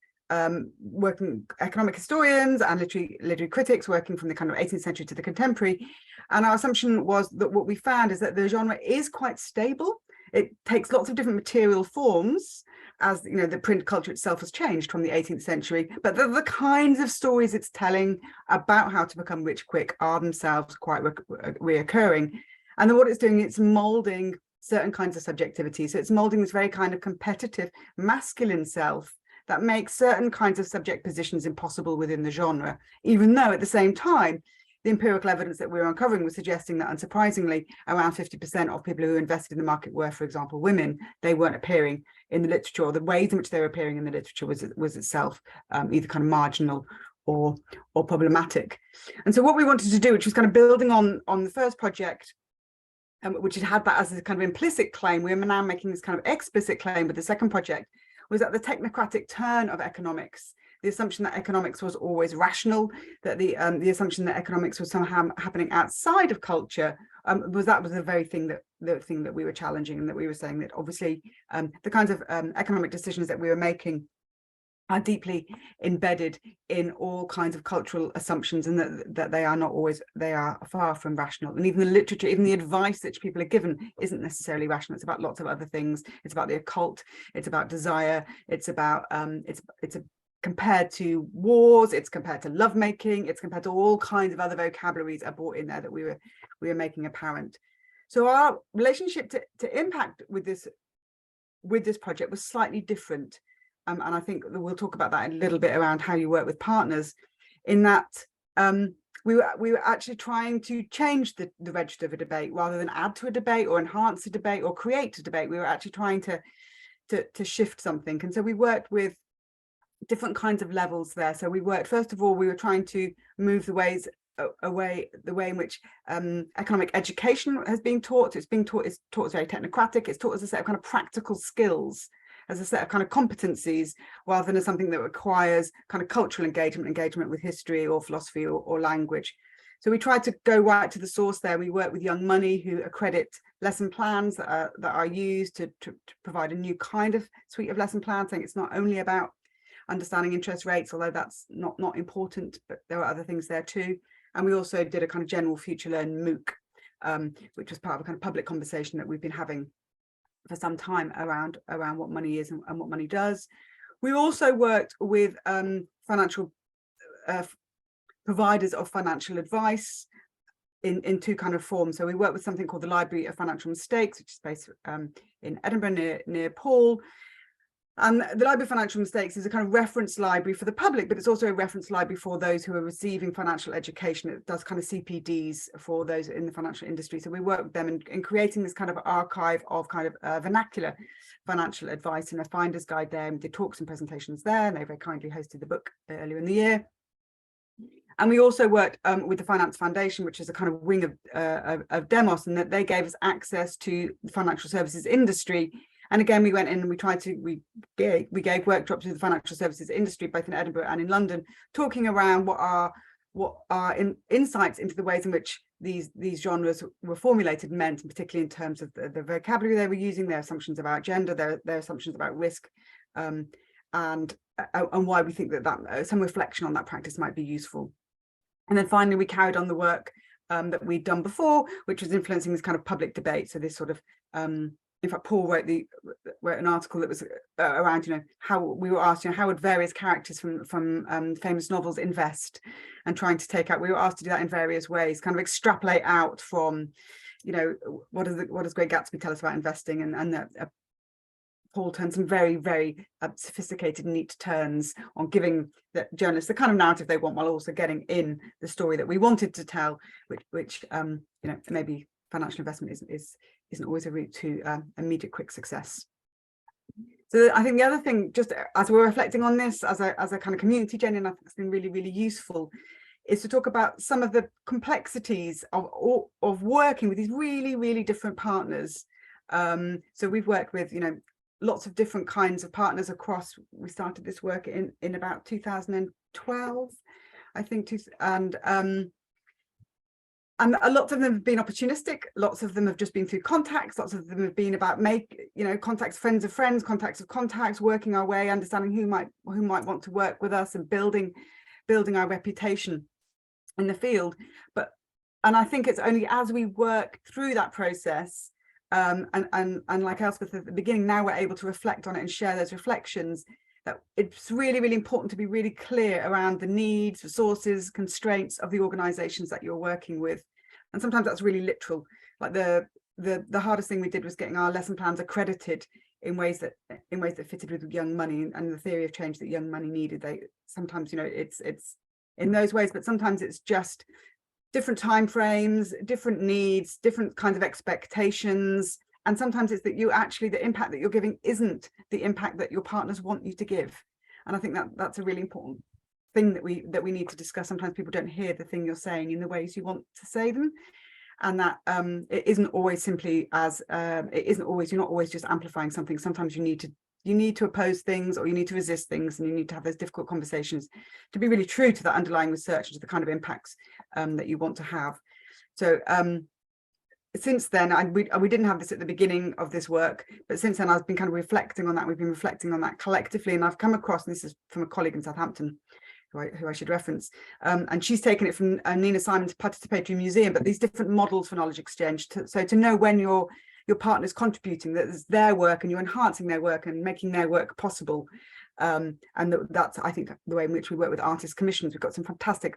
working economic historians and literary critics working from the kind of 18th century to the contemporary. And our assumption was that what we found is that the genre is quite stable. It takes lots of different material forms, as you know, the print culture itself has changed from the 18th century, but the kinds of stories it's telling about how to become rich quick are themselves quite reoccurring. And then what it's doing, it's molding certain kinds of subjectivity. So it's molding this very kind of competitive masculine self that makes certain kinds of subject positions impossible within the genre, even though at the same time, the empirical evidence that we were uncovering was suggesting that, unsurprisingly, around 50% of people who invested in the market were, for example, women. They weren't appearing in the literature, or the ways in which they were appearing in the literature was itself either kind of marginal or problematic. And so what we wanted to do, which was kind of building on the first project, which had that as a kind of implicit claim, we're now making this kind of explicit claim with the second project, was that the technocratic turn of economics, the assumption that economics was always rational, that the assumption that economics was somehow happening outside of culture, was the very thing that we were challenging, and that we were saying that obviously the kinds of economic decisions that we were making are deeply embedded in all kinds of cultural assumptions, and that they are not always, they are far from rational. And even the literature, even the advice that people are given isn't necessarily rational. It's about lots of other things. It's about the occult, it's about desire, it's about compared to wars, it's compared to lovemaking, it's compared to all kinds of other vocabularies are brought in there that we were making apparent. So our relationship to impact with this project was slightly different. And I think that we'll talk about that in a little bit around how you work with partners, in that we were actually trying to change the register of a debate rather than add to a debate or enhance a debate or create a debate. We were actually trying to shift something. And so we worked with different kinds of levels there. So we worked, first of all, we were trying to move the way in which economic education has been taught. It's taught as very technocratic. It's taught as a set of kind of practical skills, as a set of kind of competencies, rather than as something that requires kind of cultural engagement with history or philosophy or language. So we tried to go right to the source there. We work with Young Money, who accredit lesson plans that are used to provide a new kind of suite of lesson plans, saying it's not only about understanding interest rates, although that's not important, but there are other things there too. And we also did a kind of general Future Learn MOOC, which was part of a kind of public conversation that we've been having for some time around what money is and what money does. We also worked with financial providers of financial advice, in two kind of forms. So we work with something called the Library of Financial Mistakes, which is based in Edinburgh near Paul. And the Library of Financial Mistakes is a kind of reference library for the public, but it's also a reference library for those who are receiving financial education. It does kind of CPDs for those in the financial industry. So we work with them in creating this kind of archive of kind of vernacular financial advice and a finder's guide there. And we did talks and presentations there, and they very kindly hosted the book earlier in the year. And we also worked with the Finance Foundation, which is a kind of wing of Demos, and that they gave us access to the financial services industry. And again, we went in and we gave workshops to the financial services industry, both in Edinburgh and in London, talking around what are insights into the ways in which these genres were formulated meant, and particularly in terms of the vocabulary they were using, their assumptions about gender, their assumptions about risk, and why we think that some reflection on that practice might be useful. And then finally, we carried on the work that we'd done before, which was influencing this kind of public debate. So this sort of in fact, Paul wrote an article that was around, how we were asked, how would various characters from famous novels invest, and trying to take out. We were asked to do that in various ways, kind of extrapolate out from, what does Great Gatsby tell us about investing, and that Paul turned some very, very sophisticated, neat turns on giving the journalists the kind of narrative they want, while also getting in the story that we wanted to tell, which maybe financial investment isn't always a route to immediate quick success. So I think the other thing, just as we're reflecting on this as a kind of community, Jenny, and I think it's been really, really useful, is to talk about some of the complexities of working with these really, really different partners. So we've worked with, lots of different kinds of partners across. We started this work in about 2012, I think, and a lot of them have been opportunistic. Lots of them have just been through contacts. Lots of them have been about contacts, friends of friends, contacts of contacts, working our way, understanding who might want to work with us, and building our reputation in the field. And I think it's only as we work through that process, and like Elspeth at the beginning, now we're able to reflect on it and share those reflections, that it's really, really important to be really clear around the needs, resources, constraints of the organizations that you're working with. And sometimes that's really literal. Like the hardest thing we did was getting our lesson plans accredited in ways that fitted with Young Money and the theory of change that Young Money needed. Sometimes, it's in those ways, but sometimes it's just different timeframes, different needs, different kinds of expectations. And sometimes it's that the impact that you're giving isn't the impact that your partners want you to give. And I think that's a really important thing that we need to discuss. Sometimes people don't hear the thing you're saying in the ways you want to say them. And that it isn't always simply as, you're not always just amplifying something. Sometimes you need to oppose things, or you need to resist things, and you need to have those difficult conversations to be really true to that underlying research and to the kind of impacts that you want to have. So since then, we didn't have this at the beginning of this work, but since then I've been kind of reflecting on that. We've been reflecting on that collectively, and I've come across, and this is from a colleague in Southampton, who I should reference, and she's taken it from Nina Simon's Participatory Museum, but these different models for knowledge exchange. So to know when your partner's contributing, that it's their work and you're enhancing their work and making their work possible. And that's, I think, the way in which we work with artist commissions. We've got some fantastic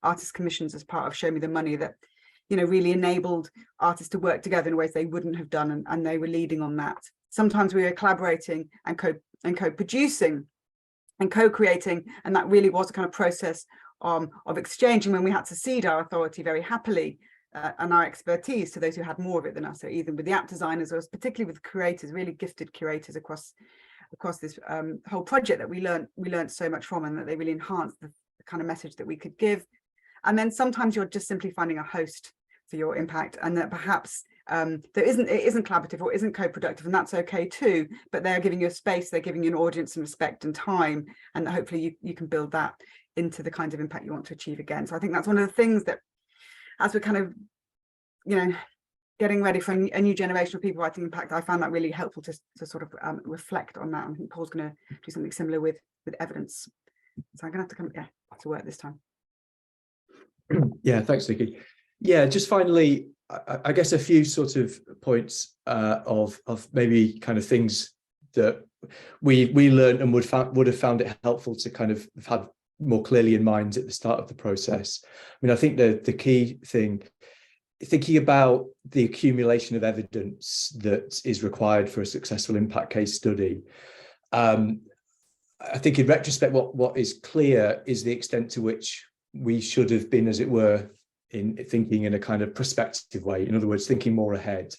artist commissions as part of Show Me the Money that really enabled artists to work together in ways they wouldn't have done, and they were leading on that. Sometimes we were collaborating and co-producing and co-creating, and that really was a kind of process of exchanging, when we had to cede our authority very happily and our expertise to those who had more of it than us. So either with the app designers, or particularly with curators, really gifted curators across this whole project that we learned so much from, and that they really enhanced the kind of message that we could give. And then sometimes you're just simply finding a host for your impact, and that perhaps it isn't collaborative or isn't co-productive, and that's okay too, but they're giving you a space, they're giving you an audience and respect and time, and that hopefully you can build that into the kind of impact you want to achieve again. So I think that's one of the things that, as we're kind of getting ready for a new generation of people writing impact, I found that really helpful to sort of reflect on that. I think Paul's going to do something similar with evidence, so I'm gonna have to come back to work this time. Yeah, thanks, Nikki. Yeah, just finally, I guess a few sort of points of maybe kind of things that we learned and would have found it helpful to kind of have had more clearly in mind at the start of the process. I mean, I think the key thing thinking about the accumulation of evidence that is required for a successful impact case study, I think in retrospect, what is clear is the extent to which we should have been, as it were, in thinking in a kind of prospective way. In other words, thinking more ahead.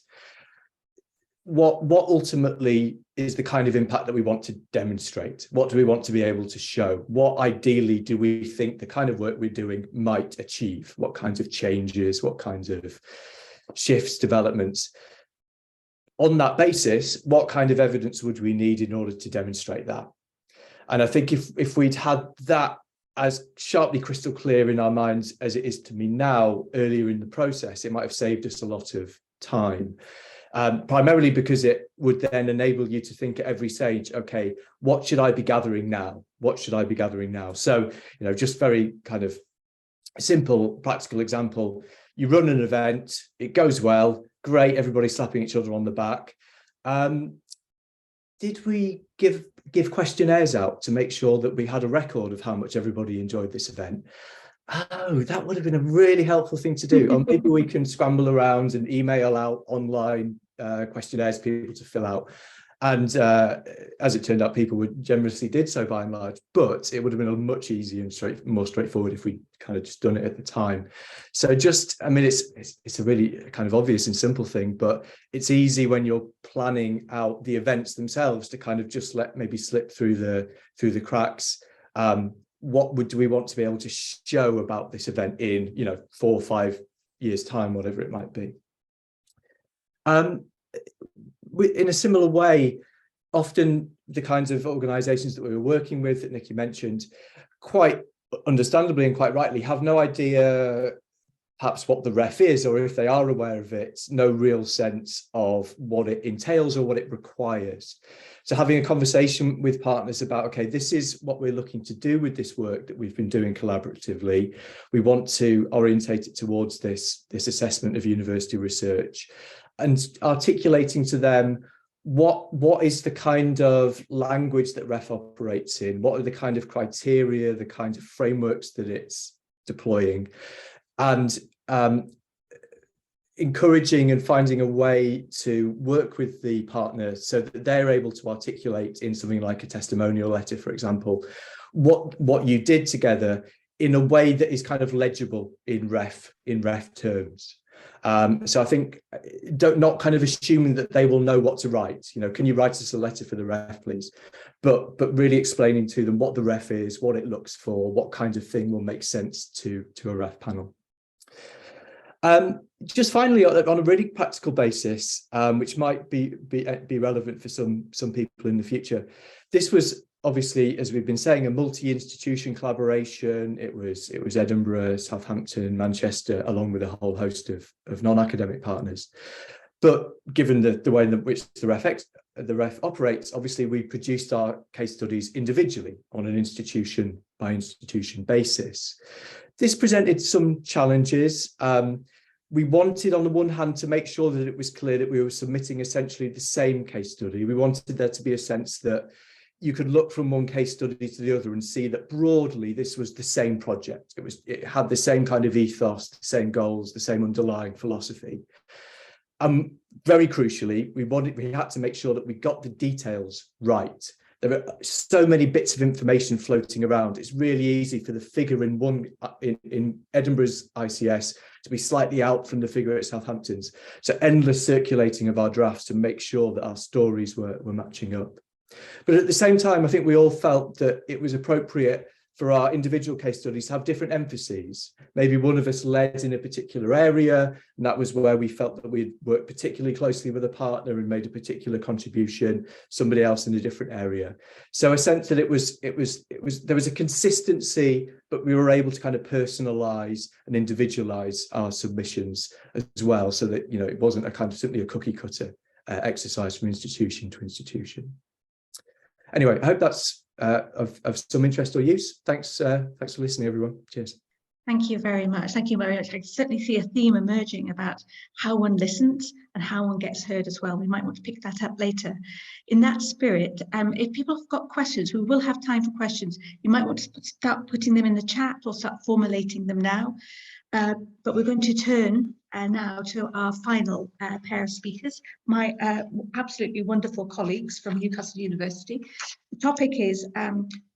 What ultimately is the kind of impact that we want to demonstrate? What do we want to be able to show? What ideally do we think the kind of work we're doing might achieve? What kinds of changes, what kinds of shifts, developments? On that basis, what kind of evidence would we need in order to demonstrate that? And I think if we'd had that as sharply crystal clear in our minds as it is to me now, earlier in the process, it might have saved us a lot of time. Primarily because it would then enable you to think at every stage, okay, what should I be gathering now? What should I be gathering now? So, just very kind of simple, practical example. You run an event, it goes well, great, everybody's slapping each other on the back. Did we give questionnaires out to make sure that we had a record of how much everybody enjoyed this event? Oh, that would have been a really helpful thing to do. Or maybe we can scramble around and email out online questionnaires for people to fill out. And as it turned out, people generously did so by and large, but it would have been a much easier and more straightforward if we kind of just done it at the time. So it's a really kind of obvious and simple thing, but it's easy when you're planning out the events themselves to kind of just let maybe slip through the cracks. What do we want to be able to show about this event in 4 or 5 years' time, whatever it might be. In a similar way, often the kinds of organisations that we were working with that Nikki mentioned, quite understandably and quite rightly, have no idea perhaps what the ref is, or if they are aware of it, no real sense of what it entails or what it requires. So having a conversation with partners about, okay, this is what we're looking to do with this work that we've been doing collaboratively. We want to orientate it towards this assessment of university research, and articulating to them what is the kind of language that REF operates in, what are the kind of criteria, the kind of frameworks that it's deploying, and encouraging and finding a way to work with the partner so that they're able to articulate in something like a testimonial letter, for example, what you did together in a way that is kind of legible in REF terms. So I think not kind of assuming that they will know what to write. Can you write us a letter for the REF, please? But really explaining to them what the REF is, what it looks for, what kind of thing will make sense to a REF panel. Just finally, on a really practical basis, which might be relevant for some people in the future, this was obviously, as we've been saying, a multi-institution collaboration. It was Edinburgh, Southampton, Manchester, along with a whole host of non-academic partners. But given the way in which the REF operates, obviously we produced our case studies individually on an institution by institution basis. This presented some challenges. We wanted, on the one hand, to make sure that it was clear that we were submitting essentially the same case study. We wanted there to be a sense that you could look from one case study to the other and see that broadly this was the same project. It had the same kind of ethos, the same goals, the same underlying philosophy. Very crucially, we had to make sure that we got the details right. There are so many bits of information floating around. It's really easy for the figure in Edinburgh's ICS to be slightly out from the figure at Southampton's. So endless circulating of our drafts to make sure that our stories were matching up. But at the same time, I think we all felt that it was appropriate for our individual case studies to have different emphases. Maybe one of us led in a particular area, and that was where we felt that we'd worked particularly closely with a partner and made a particular contribution, somebody else in a different area. So a sense that there was a consistency, but we were able to kind of personalize and individualize our submissions as well, so that it wasn't a kind of simply a cookie cutter exercise from institution to institution. Anyway, I hope that's of some interest or use. Thanks for listening, everyone. Cheers. Thank you very much. Thank you very much. I certainly see a theme emerging about how one listens and how one gets heard as well. We might want to pick that up later. In that spirit, if people have got questions, we will have time for questions. You might want to start putting them in the chat or start formulating them now. But we're going to turn now to our final pair of speakers, my absolutely wonderful colleagues from Newcastle University. The topic is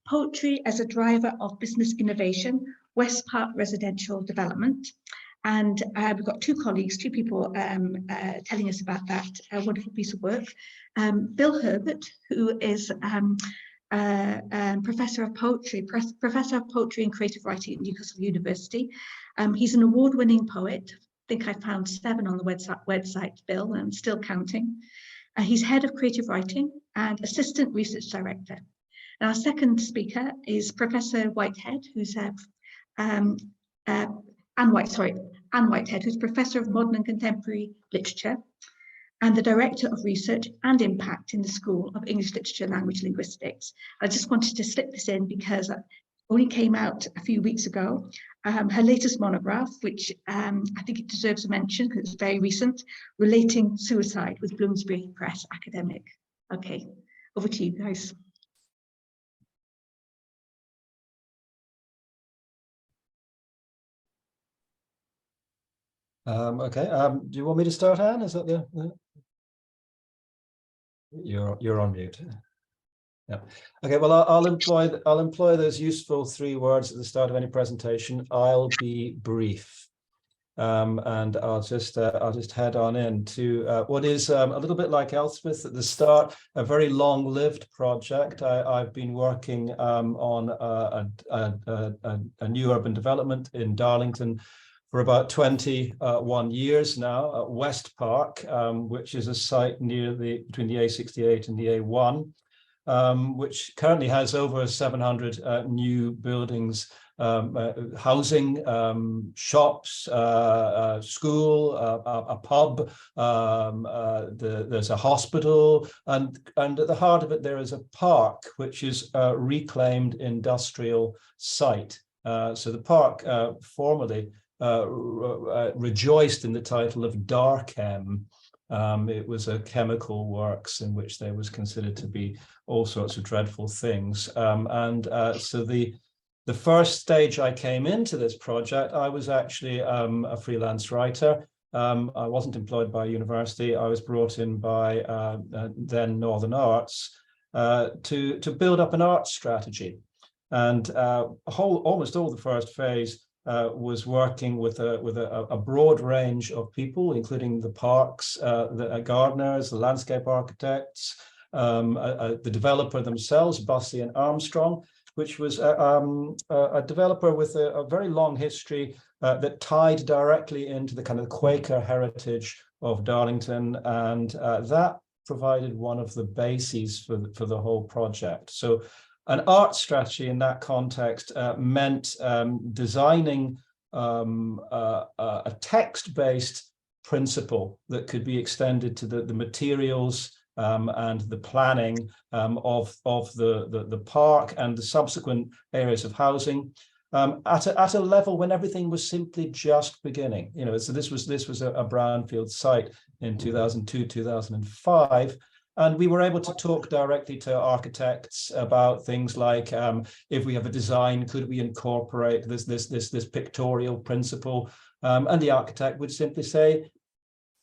Poetry as a Driver of Business Innovation, West Park Residential Development. And we've got two colleagues, two people telling us about that wonderful piece of work. Bill Herbert, who is Professor of Poetry and Creative Writing at Newcastle University. He's an award-winning poet. I think I found 7 on the website, Bill, and still counting. He's head of creative writing and assistant research director. And our second speaker is Professor Whitehead, who's Anne Whitehead, who's Professor of Modern and Contemporary Literature and the Director of Research and Impact in the School of English Literature and Language Linguistics. I just wanted to slip this in because it only came out a few weeks ago. Her latest monograph, which I think it deserves a mention because it's very recent, Relating Suicide with Bloomsbury Press Academic. Okay, over to you guys. Okay, do you want me to start, Anne? Is that the... You're on mute. Yeah. Okay, well, I'll employ those useful 3 words at the start of any presentation. I'll be brief. And I'll just head on into what is a little bit like Elspeth at the start, a very long-lived project. I've been working on a new urban development in Darlington for about 21 years now, at West Park, which is a site near between the A68 and the A1, which currently has over 700 new buildings, housing, shops, school, a pub, there's a hospital, and at the heart of it there is a park, which is a reclaimed industrial site. So the park formerly rejoiced in the title of Darchem. It was a chemical works in which there was considered to be all sorts of dreadful things. So the first stage I came into this project, I was actually a freelance writer. I wasn't employed by a university. I was brought in by then Northern Arts to build up an art strategy. And almost all the first phase was working with a broad range of people, including the parks, the gardeners, the landscape architects, the developer themselves, Bussey and Armstrong, which was a developer with a very long history that tied directly into the kind of Quaker heritage of Darlington, and that provided one of the bases for the whole project. So an art strategy in that context meant designing a text-based principle that could be extended to the materials and the planning of the park and the subsequent areas of housing at a level when everything was simply just beginning. You know, so this was a brownfield site in 2002, 2005. And we were able to talk directly to architects about things like, if we have a design, could we incorporate this pictorial principle? And the architect would simply say,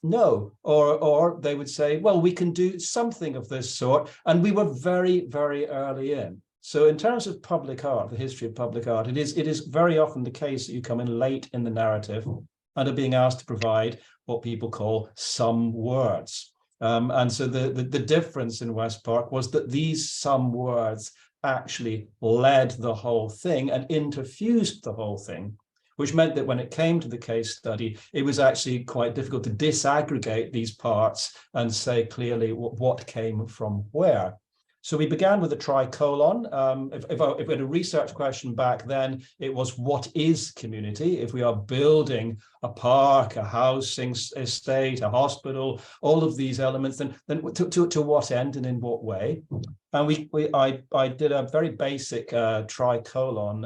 no, or they would say, well, we can do something of this sort. And we were very, very early in. So in terms of public art, the history of public art, it is very often the case that you come in late in the narrative and are being asked to provide what people call some words. And so the difference in West Park was that these some words actually led the whole thing and interfused the whole thing, which meant that when it came to the case study, it was actually quite difficult to disaggregate these parts and say clearly what came from where. So we began with a tricolon. If we had a research question back then, it was, what is community? If we are building a park, a housing estate, a hospital, all of these elements, then to what end and in what way? And I did a very basic tricolon,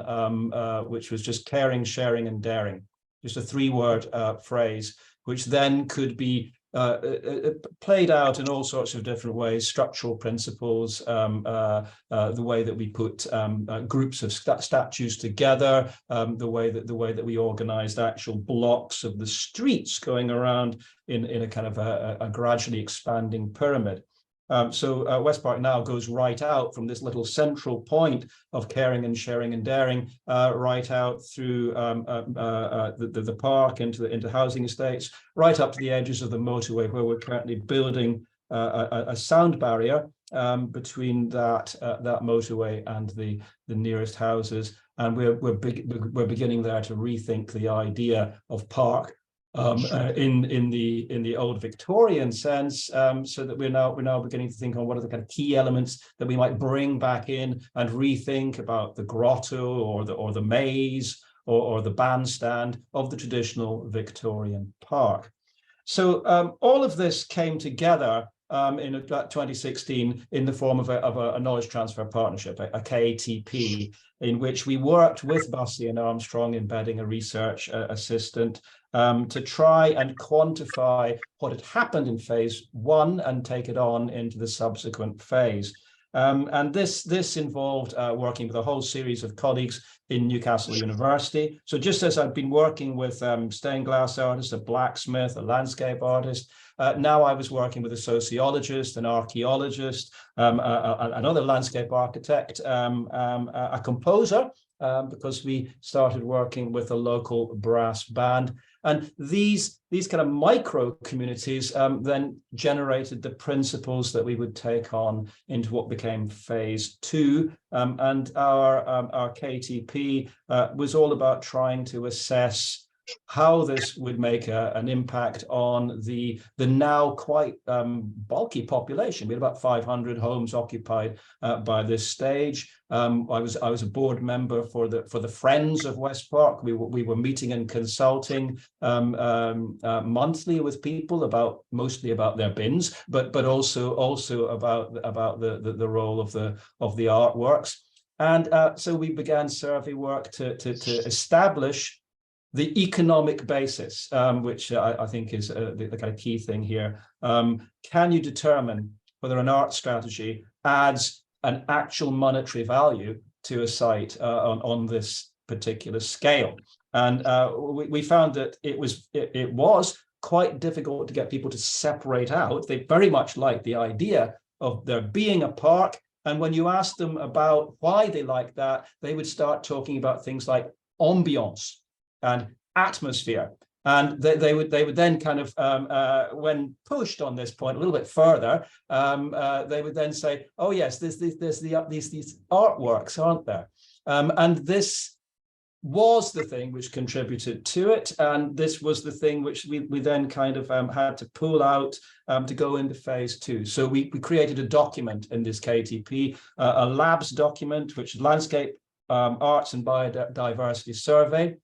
which was just caring, sharing, and daring, just a 3-word phrase, which then could be played out in all sorts of different ways, structural principles, the way that we put groups of statues together, the way that we organized actual blocks of the streets going around in a kind of a gradually expanding pyramid. So West Park now goes right out from this little central point of caring and sharing and daring, right out through the park into housing estates, right up to the edges of the motorway, where we're currently building a sound barrier between that motorway and the nearest houses, and we're beginning there to rethink the idea of park in the old Victorian sense, so that we're now beginning to think on what are the kind of key elements that we might bring back in and rethink about the grotto or the maze or the bandstand of the traditional Victorian park. So all of this came together in 2016 in the form of a knowledge transfer partnership, a KTP, in which we worked with Bussey and Armstrong, embedding a research assistant, to try and quantify what had happened in phase one and take it on into the subsequent phase. And this involved working with a whole series of colleagues in Newcastle University. So just as I've been working with stained glass artists, a blacksmith, a landscape artist, now I was working with a sociologist, an archaeologist, another landscape architect, a composer, because we started working with a local brass band. And these kind of micro communities then generated the principles that we would take on into what became phase two. And our KTP was all about trying to assess how this would make an impact on the now quite bulky population. We had about 500 homes occupied by this stage. I was a board member for the Friends of West Park. We were meeting and consulting monthly with people mostly about their bins, but also about the role of the artworks. And so we began survey work to establish the economic basis, which I think is the kind of key thing here. Can you determine whether an art strategy adds an actual monetary value to a site on this particular scale? And we found that it was quite difficult to get people to separate out. They very much liked the idea of there being a park. And when you asked them about why they liked that, they would start talking about things like ambiance and atmosphere, and they would then kind of when pushed on this point a little bit further, they would then say, "Oh yes, there's these artworks, aren't there?" And this was the thing which contributed to it, and this was the thing which we then kind of had to pull out to go into phase two. So we created a document in this KTP, a labs document, which is Landscape Arts and Biodiversity Survey.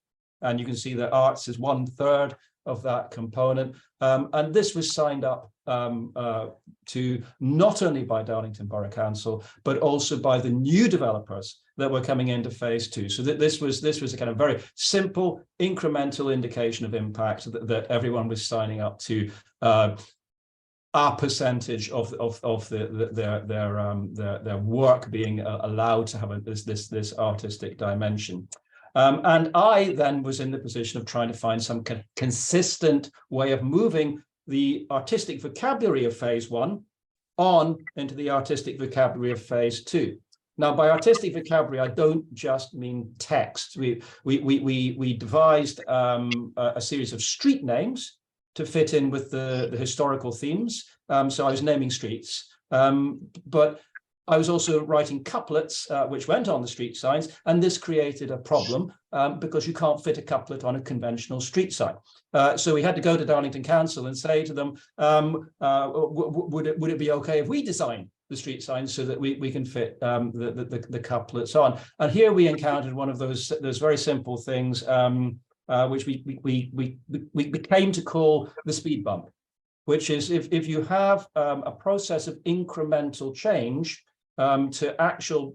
And you can see that arts is 1/3 of that component. And this was signed up to not only by Darlington Borough Council, but also by the new developers that were coming into phase two. So that this was a kind of very simple incremental indication of impact that everyone was signing up to our percentage of their work being allowed to have this artistic dimension. And I then was in the position of trying to find some consistent way of moving the artistic vocabulary of phase one on into the artistic vocabulary of phase two. Now, by artistic vocabulary, I don't just mean text. We devised a series of street names to fit in with the historical themes. So I was naming streets, but I was also writing couplets, which went on the street signs, and this created a problem because you can't fit a couplet on a conventional street sign. So we had to go to Darlington Council and say to them, would it be okay if we design the street signs so that we can fit the couplets on? And here we encountered one of those very simple things, which we came to call the speed bump, which is if you have a process of incremental change to actual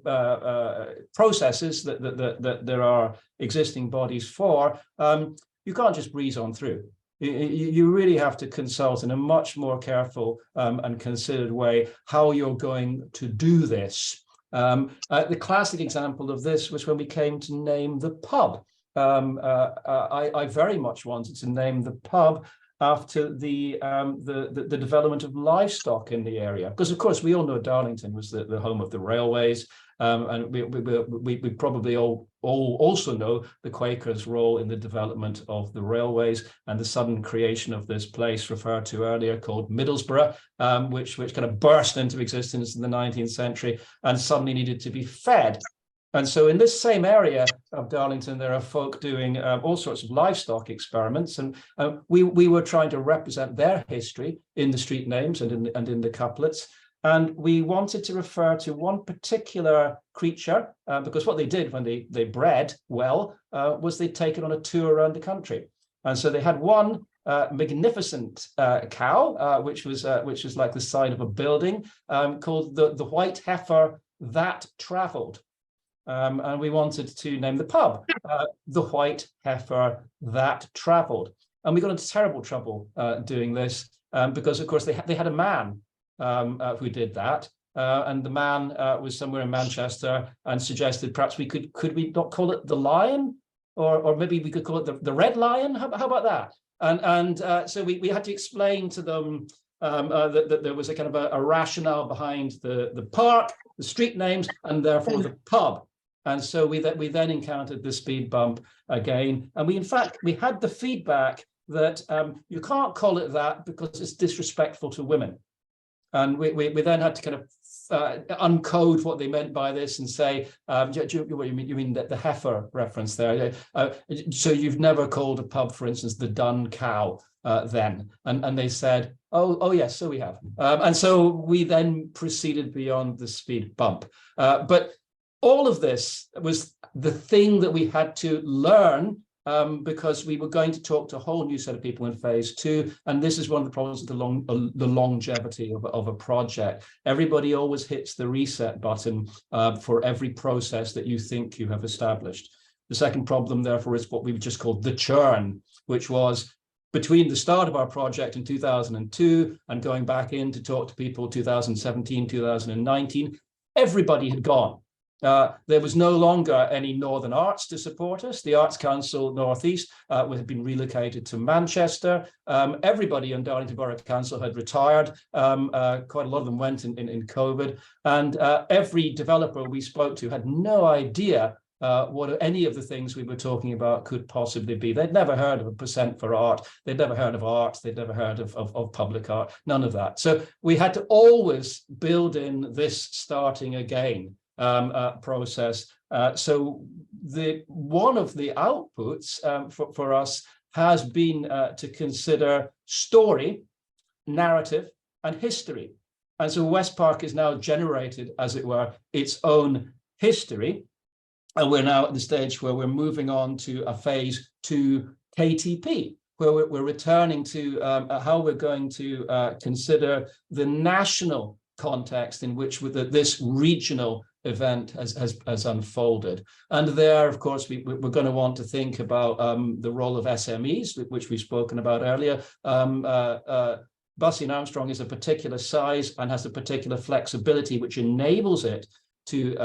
processes that there are existing bodies for, you can't just breeze on through. You really have to consult in a much more careful and considered way how you're going to do this. The classic example of this was when we came to name the pub. I very much wanted to name the pub after the development of livestock in the area, because of course we all know Darlington was the home of the railways, and we probably all also know the Quakers' role in the development of the railways and the sudden creation of this place referred to earlier called Middlesbrough, which kind of burst into existence in the 19th century and suddenly needed to be fed. And so in this same area of Darlington, there are folk doing all sorts of livestock experiments, and we were trying to represent their history in the street names and in the couplets. And we wanted to refer to one particular creature, because what they did when they bred well was they'd taken on a tour around the country. And so they had one magnificent cow, which was like the side of a building, called the White Heifer That Travelled. And we wanted to name the pub the White Heifer That Travelled. And we got into terrible trouble doing this because, of course, they had a man who did that. And the man was somewhere in Manchester and suggested perhaps could we not call it the Lion, or maybe we could call it the Red Lion? How about that? And so we had to explain to them that there was a kind of a rationale behind the park, the street names, and therefore the pub. And so we then encountered the speed bump again. And we had the feedback that you can't call it that because it's disrespectful to women. And we then had to kind of uncode what they meant by this and say, what you mean the heifer reference there. So you've never called a pub, for instance, the Dun Cow then? And they said, oh yes, so we have. And so we then proceeded beyond the speed bump. But all of this was the thing that we had to learn because we were going to talk to a whole new set of people in phase 2. And this is one of the problems with the longevity of a project. Everybody always hits the reset button for every process that you think you have established. The second problem, therefore, is what we've just called the churn, which was between the start of our project in 2002 and going back in to talk to people 2017, 2019, everybody had gone. There was no longer any Northern Arts to support us. The Arts Council Northeast had been relocated to Manchester. Everybody in Darlington Borough Council had retired. Quite a lot of them went in COVID. And every developer we spoke to had no idea what any of the things we were talking about could possibly be. They'd never heard of a % for art. They'd never heard of arts. They'd never heard of public art, none of that. So we had to always build in this starting again process. So one of the outputs for us has been to consider story, narrative, and history. And so West Park is now generated, as it were, its own history. And we're now at the stage where we're moving on to a phase 2 KTP, where we're returning to how we're going to consider the national context in which this regional event has unfolded. And there, of course, we're going to want to think about the role of SMEs, which we've spoken about earlier. Bussey and Armstrong is a particular size and has a particular flexibility, which enables it to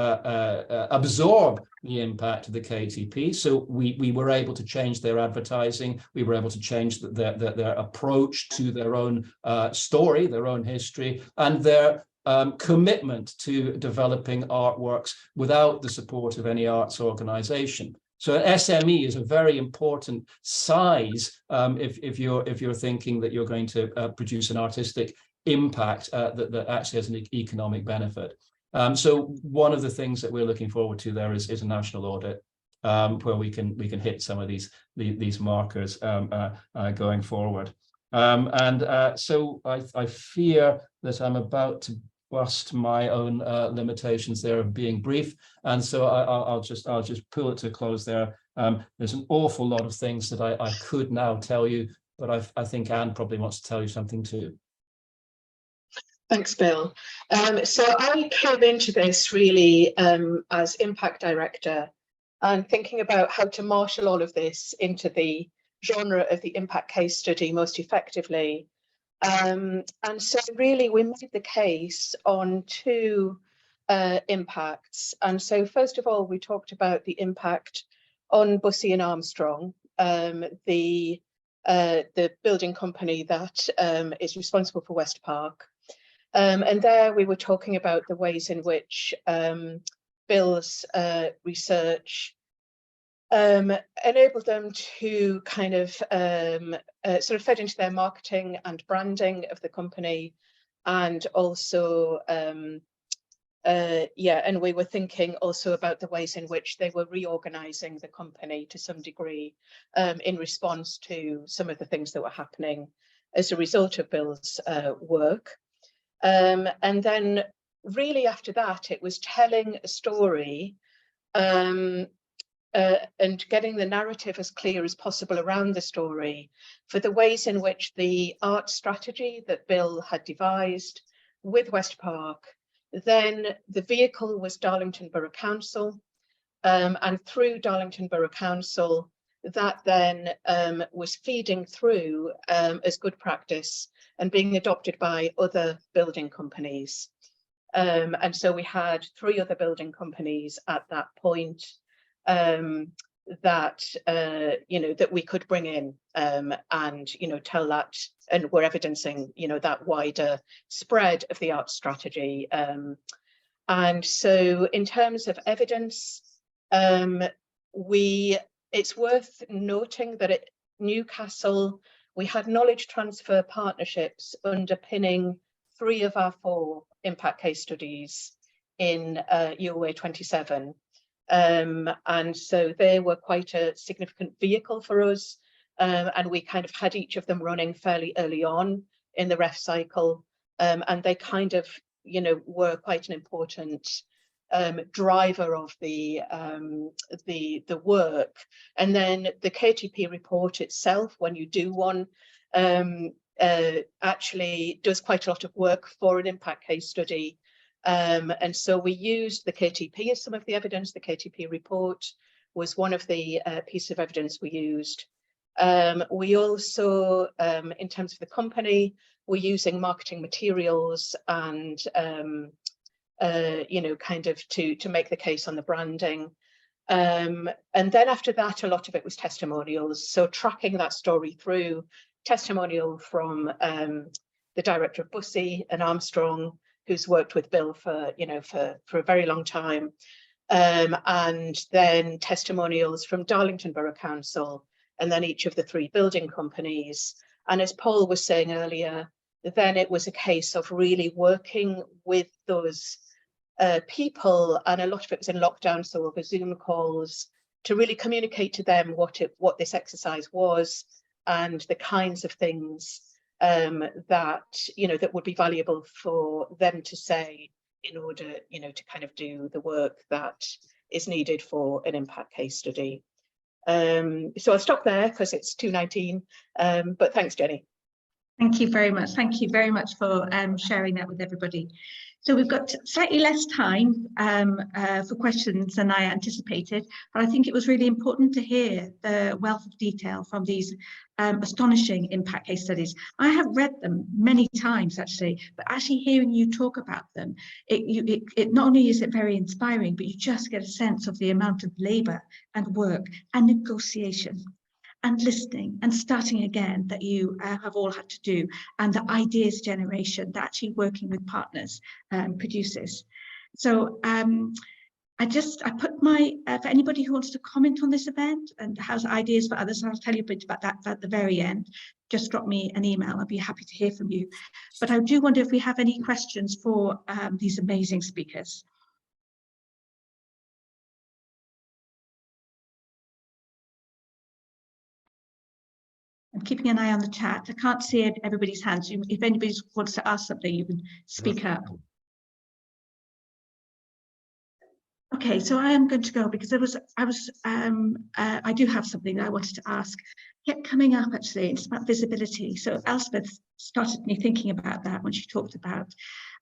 absorb the impact of the KTP. So we were able to change their advertising. We were able to change their approach to their own story, their own history, and their commitment to developing artworks without the support of any arts organization. So an SME is a very important size if you're thinking that you're going to produce an artistic impact that actually has an economic benefit. So one of the things that we're looking forward to there is a national audit where we can hit some of these markers going forward. So I fear that I'm about to bust my own limitations there of being brief, and so I'll just pull it to a close there. There's an awful lot of things that I could now tell you, but I think Anne probably wants to tell you something too. Thanks, Bill. So I came into this really as impact director and thinking about how to marshal all of this into the genre of the impact case study most effectively. And so really we made the case on two impacts. And so first of all, we talked about the impact on Bussey and Armstrong, the building company that is responsible for West Park. And there we were talking about the ways in which Bill's research enabled them to kind of sort of fed into their marketing and branding of the company, and also and we were thinking also about the ways in which they were reorganizing the company to some degree in response to some of the things that were happening as a result of Bill's work. And then really after that, it was telling a story and getting the narrative as clear as possible around the story for the ways in which the art strategy that Bill had devised with West Park, then the vehicle was Darlington Borough Council, and through Darlington Borough Council, that then was feeding through as good practice and being adopted by other building companies. And so we had 3 other building companies at that point that that we could bring in and tell that, and we're evidencing that wider spread of the art strategy. And so in terms of evidence, it's worth noting that at Newcastle we had knowledge transfer partnerships underpinning 3 of our 4 impact case studies in UOA 27. And so they were quite a significant vehicle for us, and we kind of had each of them running fairly early on in the ref cycle, and they kind of were quite an important driver of the work. And then the KTP report itself, when you do one, actually does quite a lot of work for an impact case study. And so we used the KTP as some of the evidence. The KTP report was one of the pieces of evidence we used. We also, in terms of the company, we're using marketing materials and, kind of to make the case on the branding. And then after that, a lot of it was testimonials. So tracking that story through, testimonial from the director of Bussey and Armstrong, who's worked with Bill for a very long time, and then testimonials from Darlington Borough Council, and then each of the 3 building companies. And as Paul was saying earlier, then it was a case of really working with those people, and a lot of it was in lockdown, so over Zoom calls, to really communicate to them what this exercise was and the kinds of things that would be valuable for them to say in order to kind of do the work that is needed for an impact case study. So I'll stop there because it's 2:19, but thanks, Jenny. Thank you very much. Thank you very much for sharing that with everybody. So we've got slightly less time for questions than I anticipated, but I think it was really important to hear the wealth of detail from these astonishing impact case studies. I have read them many times actually, but actually hearing you talk about them, it not only is it very inspiring, but you just get a sense of the amount of labour and work and negotiation and listening and starting again that you have all had to do, and the ideas generation that actually working with partners produces. So I put my, for anybody who wants to comment on this event and has ideas for others, I'll tell you a bit about that at the very end. Just drop me an email, I'll be happy to hear from you. But I do wonder if we have any questions for these amazing speakers. I'm keeping an eye on the chat. I can't see everybody's hands. If anybody wants to ask something, you can speak up. Okay, so I am going to go because I do have something that I wanted to ask. Kept coming up actually, it's about visibility. So Elspeth started me thinking about that when she talked about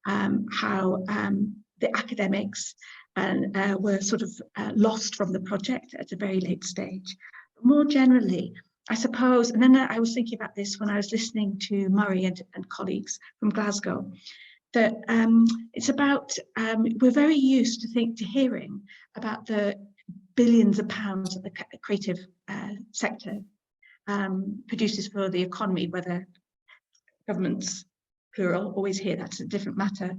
how the academics were sort of lost from the project at a very late stage. More generally, I suppose, and then I was thinking about this when I was listening to Murray and colleagues from Glasgow, that it's about, we're very used to hearing about the billions of pounds that the creative sector produces for the economy, whether governments, plural, always hear that's a different matter,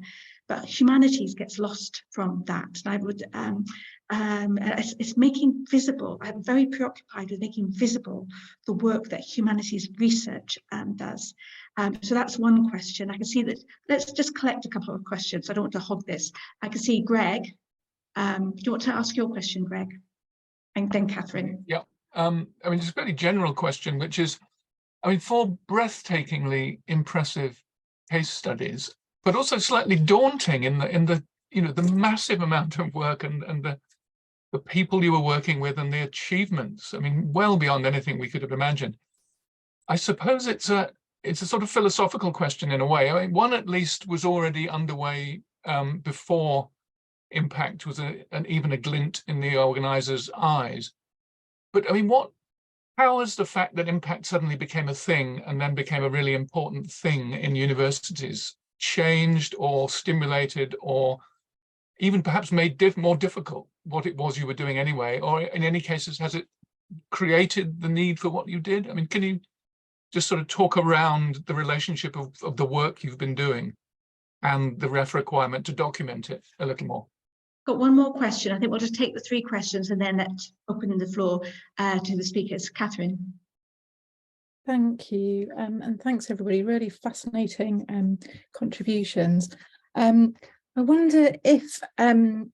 but humanities gets lost from that. And I would, it's making visible, I'm very preoccupied with making visible the work that humanities research does. So that's one question. I can see that, let's just collect a couple of questions. I don't want to hog this. I can see Greg. Do you want to ask your question, Greg? And then Catherine. Yeah, I mean, it's a very general question, which is, I mean, for breathtakingly impressive case studies, but also slightly daunting in the the massive amount of work and the people you were working with and the achievements. I mean, well beyond anything we could have imagined. I suppose it's a sort of philosophical question in a way. I mean, one at least was already underway before Impact was even a glint in the organizers' eyes. But I mean, how has the fact that Impact suddenly became a thing and then became a really important thing in universities changed or stimulated or even perhaps made more difficult what it was you were doing anyway? Or in any cases, has it created the need for what you did? I mean, can you just sort of talk around the relationship of the work you've been doing and the requirement to document it a little more? Got one more question. I think we'll just take the 3 questions and then let's open the floor to the speakers. Catherine. Thank you, and thanks everybody. Really fascinating contributions. I wonder if I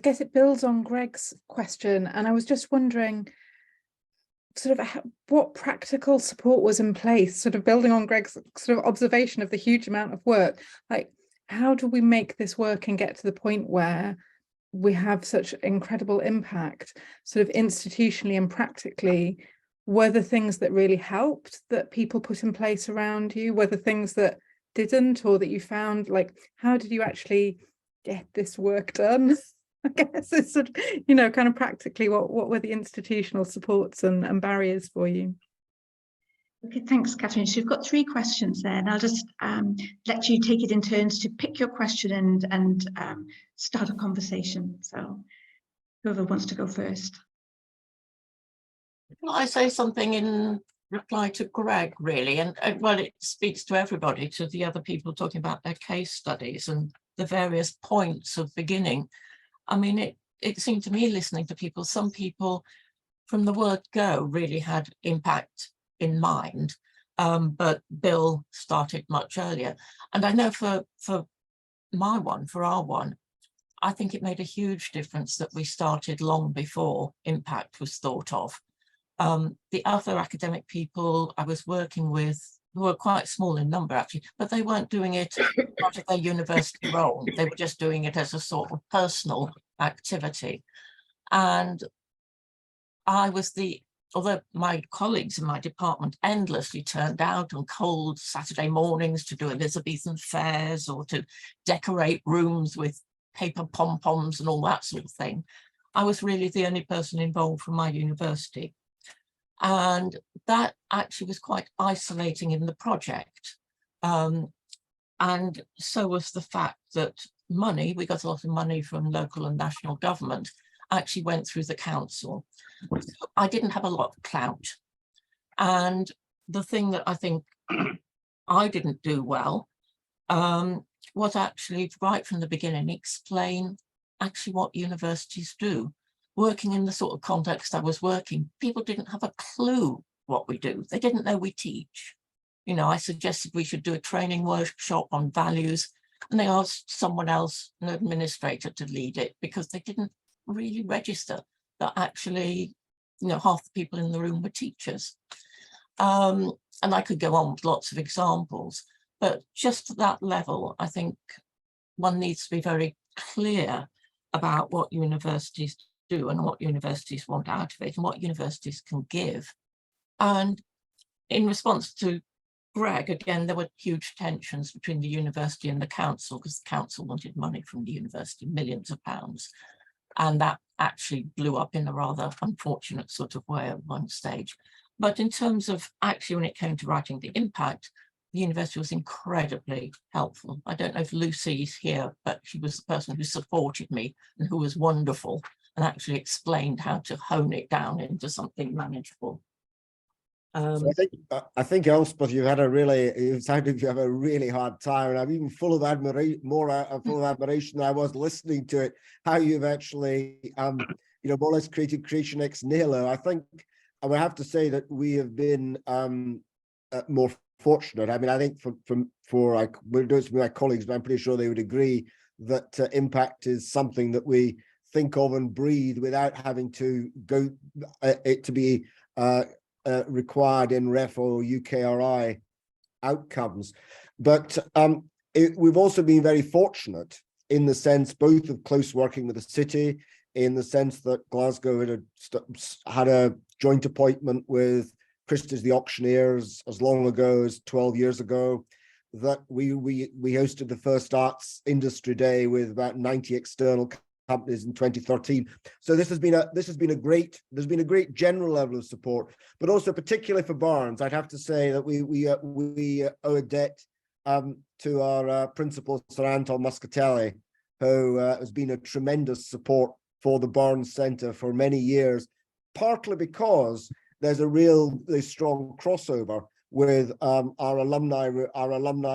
guess it builds on Greg's question, and I was just wondering sort of what practical support was in place, sort of building on Greg's sort of observation of the huge amount of work. Like, how do we make this work and get to the point where we have such incredible impact, sort of institutionally and practically? Were the things that really helped that people put in place around you? Were the things that didn't, or that you found, like, how did you actually get this work done? I guess it's sort of, kind of practically, what were the institutional supports and barriers for you? Okay, thanks, Catherine. So you've got 3 questions there, and I'll just let you take it in turns to pick your question and start a conversation. So whoever wants to go first. Can I say something in reply to Greg, really? And well, it speaks to everybody, to the other people talking about their case studies and the various points of beginning. I mean, it seemed to me, listening to people, some people from the word go really had impact in mind, but Bill started much earlier. And I know for our one, I think it made a huge difference that we started long before Impact was thought of. The other academic people I was working with, who were quite small in number actually, but they weren't doing it part of their university role. They were just doing it as a sort of personal activity. And I was although my colleagues in my department endlessly turned out on cold Saturday mornings to do Elizabethan fairs or to decorate rooms with paper pom-poms and all that sort of thing, I was really the only person involved from my university. And that actually was quite isolating in the project. And so was the fact that we got a lot of money from local and national government, actually went through the council. So I didn't have a lot of clout. And the thing that I think I didn't do well was actually right from the beginning explain actually what universities do. Working in the sort of context I was working, people didn't have a clue what we do. They didn't know we teach. I suggested we should do a training workshop on values, and they asked someone else, an administrator, to lead it because they didn't really register that actually, half the people in the room were teachers. And I could go on with lots of examples, but just at that level, I think one needs to be very clear about what universities do and what universities want out of it and what universities can give. And in response to Greg, again, there were huge tensions between the university and the council because the council wanted money from the university, millions of pounds. And that actually blew up in a rather unfortunate sort of way at one stage. But in terms of actually when it came to writing the impact, the university was incredibly helpful. I don't know if Lucy's here, but she was the person who supported me and who was wonderful and actually explained how to hone it down into something manageable. So I think Elspeth, it sounded you have a really hard time, and I'm even full of admiration, full of admiration than I was listening to it, how you've actually, more or less created creation ex nihilo. I think I would have to say that we have been more fortunate. I mean, I think we'll do it with my colleagues, but I'm pretty sure they would agree that impact is something that we think of and breathe without having to go it to be required in REF or UKRI outcomes. But we've also been very fortunate in the sense both of close working with the city, in the sense that Glasgow had a joint appointment with Christie's the Auctioneers as long ago as 12 years ago, that we hosted the first Arts Industry Day with about 90 external companies in 2013. So there's been a great general level of support, but also particularly for Barnes, I'd have to say that we owe a debt to our principal, Sir Anton Muscatelli, who has been a tremendous support for the Barnes Centre for many years, partly because there's a really strong crossover with our alumni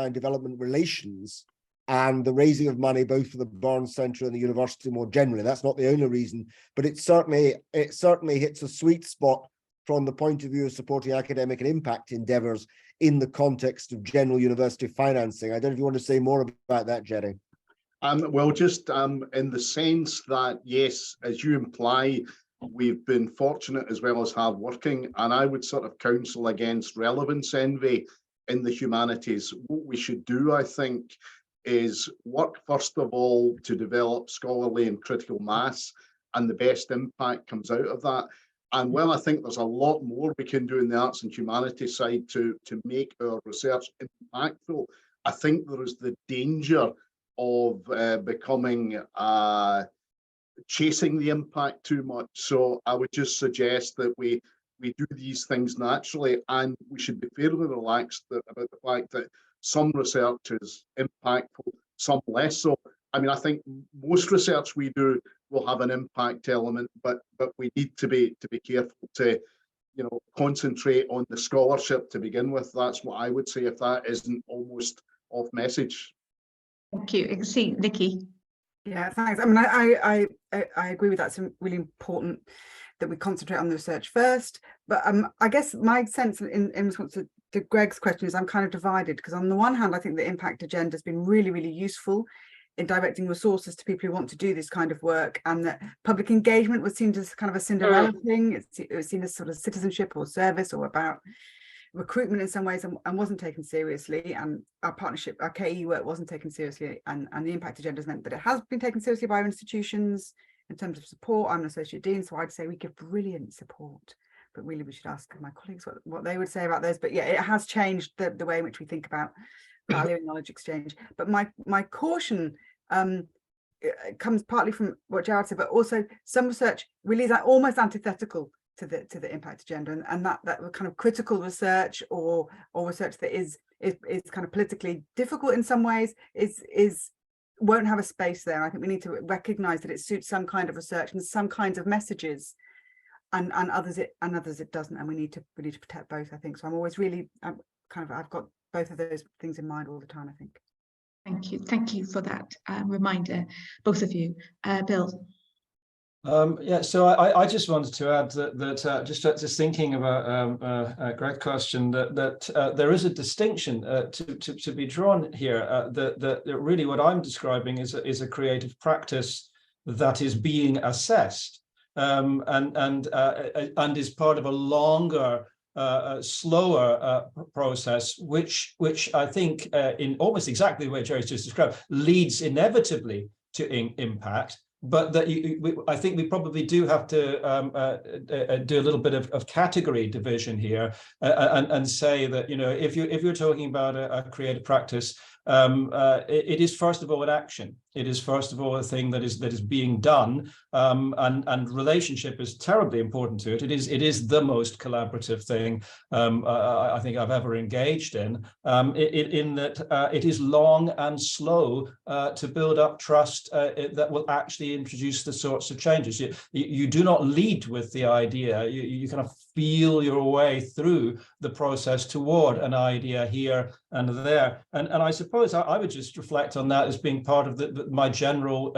and development relations and the raising of money both for the Barnes Centre and the university more generally. That's not the only reason, but it certainly hits a sweet spot from the point of view of supporting academic and impact endeavours in the context of general university financing. I don't know if you want to say more about that, Jerry. Well, just in the sense that, yes, as you imply, we've been fortunate as well as hardworking, and I would sort of counsel against relevance envy in the humanities. What we should do, I think, is work first of all to develop scholarly and critical mass, and the best impact comes out of that. And while I think there's a lot more we can do in the arts and humanities side to make our research impactful, I think there is the danger of becoming chasing the impact too much. So I would just suggest that we do these things naturally, and we should be fairly relaxed about the fact that some research is impactful, some less so. I mean, I think most research we do will have an impact element, but we need to be careful to, concentrate on the scholarship to begin with. That's what I would say, if that isn't almost off message. Thank you. I can see Nikki. Yeah, thanks. I mean, I agree with that. It's really important that we concentrate on the research first. But I guess my sense in response to Greg's question is I'm kind of divided, because on the one hand, I think the impact agenda has been really, really useful in directing resources to people who want to do this kind of work, and that public engagement was seen as kind of a Cinderella thing. It was seen as sort of citizenship or service or about recruitment in some ways, and wasn't taken seriously, and our partnership, our KE work wasn't taken seriously, and the impact agenda has meant that it has been taken seriously by our institutions in terms of support. I'm an associate dean, so I'd say we give brilliant support, but really we should ask my colleagues what they would say about those. But yeah, it has changed the way in which we think about value and knowledge exchange. But my caution comes partly from what Jared said, but also some research really is almost antithetical to the impact agenda, and that kind of critical research or research that is kind of politically difficult in some ways won't have a space there. I think we need to recognize that it suits some kind of research and some kinds of messages, and others it doesn't, and we need to protect both, I think. So I'm always really I've got both of those things in mind all the time, I think. Thank you for that reminder, both of you. Bill. Yeah, so I just wanted to add that just thinking about Greg's question, that there is a distinction to be drawn here. That really what I'm describing is a creative practice that is being assessed and is part of a longer, slower process, which I think in almost exactly the way Jerry's just described leads inevitably to impact. But that I think we probably do have to do a little bit of category division here, and say that, if you're talking about a creative practice, it is first of all an action. It is, first of all, a thing that is being done, and relationship is terribly important to it. It is the most collaborative thing I think I've ever engaged in that it is long and slow to build up trust that will actually introduce the sorts of changes. You do not lead with the idea. You kind of feel your way through the process toward an idea here and there. And I suppose I would just reflect on that as being part of my general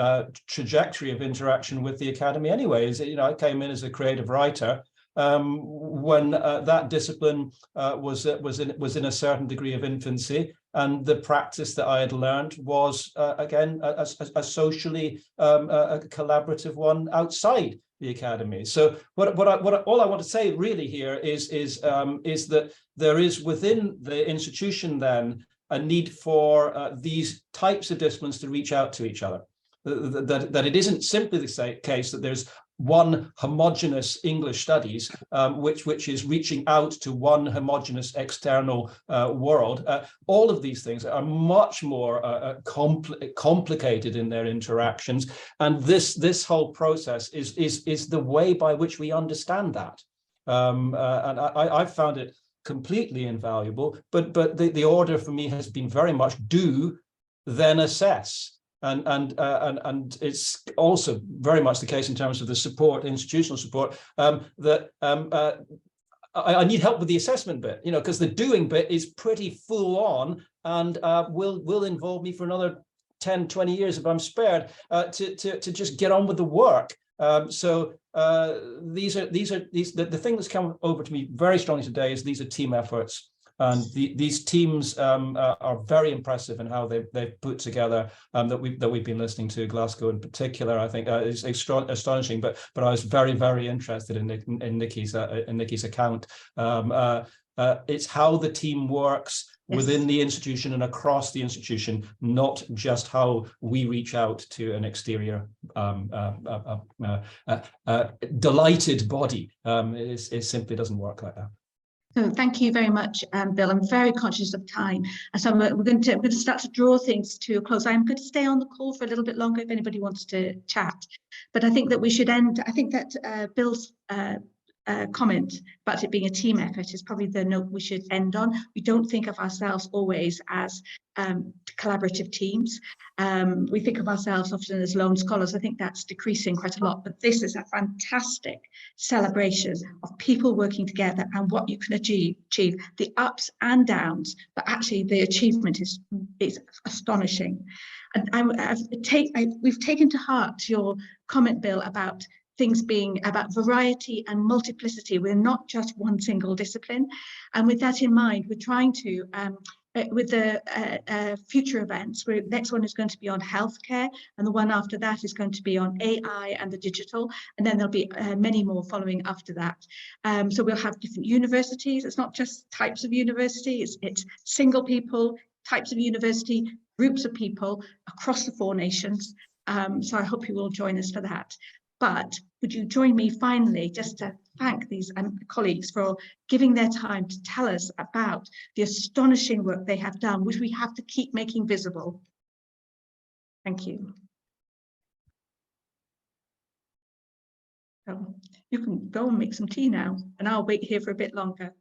trajectory of interaction with the Academy anyway. Is, you know, I came in as a creative writer when that discipline was in a certain degree of infancy, and the practice that I had learned was again a socially collaborative one outside the Academy. So all I want to say really here is that there is within the institution then a need for these types of disciplines to reach out to each other. That it isn't simply the case that there's one homogeneous English studies, which is reaching out to one homogeneous external world. All of these things are much more complicated in their interactions, and this whole process is the way by which we understand that. And I've found it completely invaluable. But the order for me has been very much do, then assess. And it's also very much the case in terms of the support, institutional support, that I need help with the assessment bit, you know, because the doing bit is pretty full on and will involve me for another 10, 20 years if I'm spared to just get on with the work. So the thing that's come over to me very strongly today is these are team efforts. And these teams are very impressive in how they've put together that we've been listening to. Glasgow in particular, I think, is astonishing. But I was very interested in Nikki's account. It's how the team works within the institution and across the institution, not just how we reach out to an exterior delighted body. It simply doesn't work like that. So thank you very much, Bill. I'm very conscious of time. And so we're going to start to draw things to a close. I'm going to stay on the call for a little bit longer if anybody wants to chat. But I think that we should end. I think that Bill's comment about it being a team effort is probably the note we should end on. We don't think of ourselves always as collaborative teams. We think of ourselves often as lone scholars. I think that's decreasing quite a lot, but this is a fantastic celebration of people working together and what you can achieve, the ups and downs, but actually the achievement is astonishing. And we've taken to heart your comment, Bill, about things being about variety and multiplicity. We're not just one single discipline. And with that in mind, we're trying to, with the future events, the next one is going to be on healthcare, and the one after that is going to be on AI and the digital, and then there'll be many more following after that. So we'll have different universities. It's not just types of university, it's single people, types of university, groups of people across the 4 nations. So I hope you will join us for that. But would you join me finally just to thank these colleagues for giving their time to tell us about the astonishing work they have done, which we have to keep making visible. Thank you. You can go and make some tea now, and I'll wait here for a bit longer.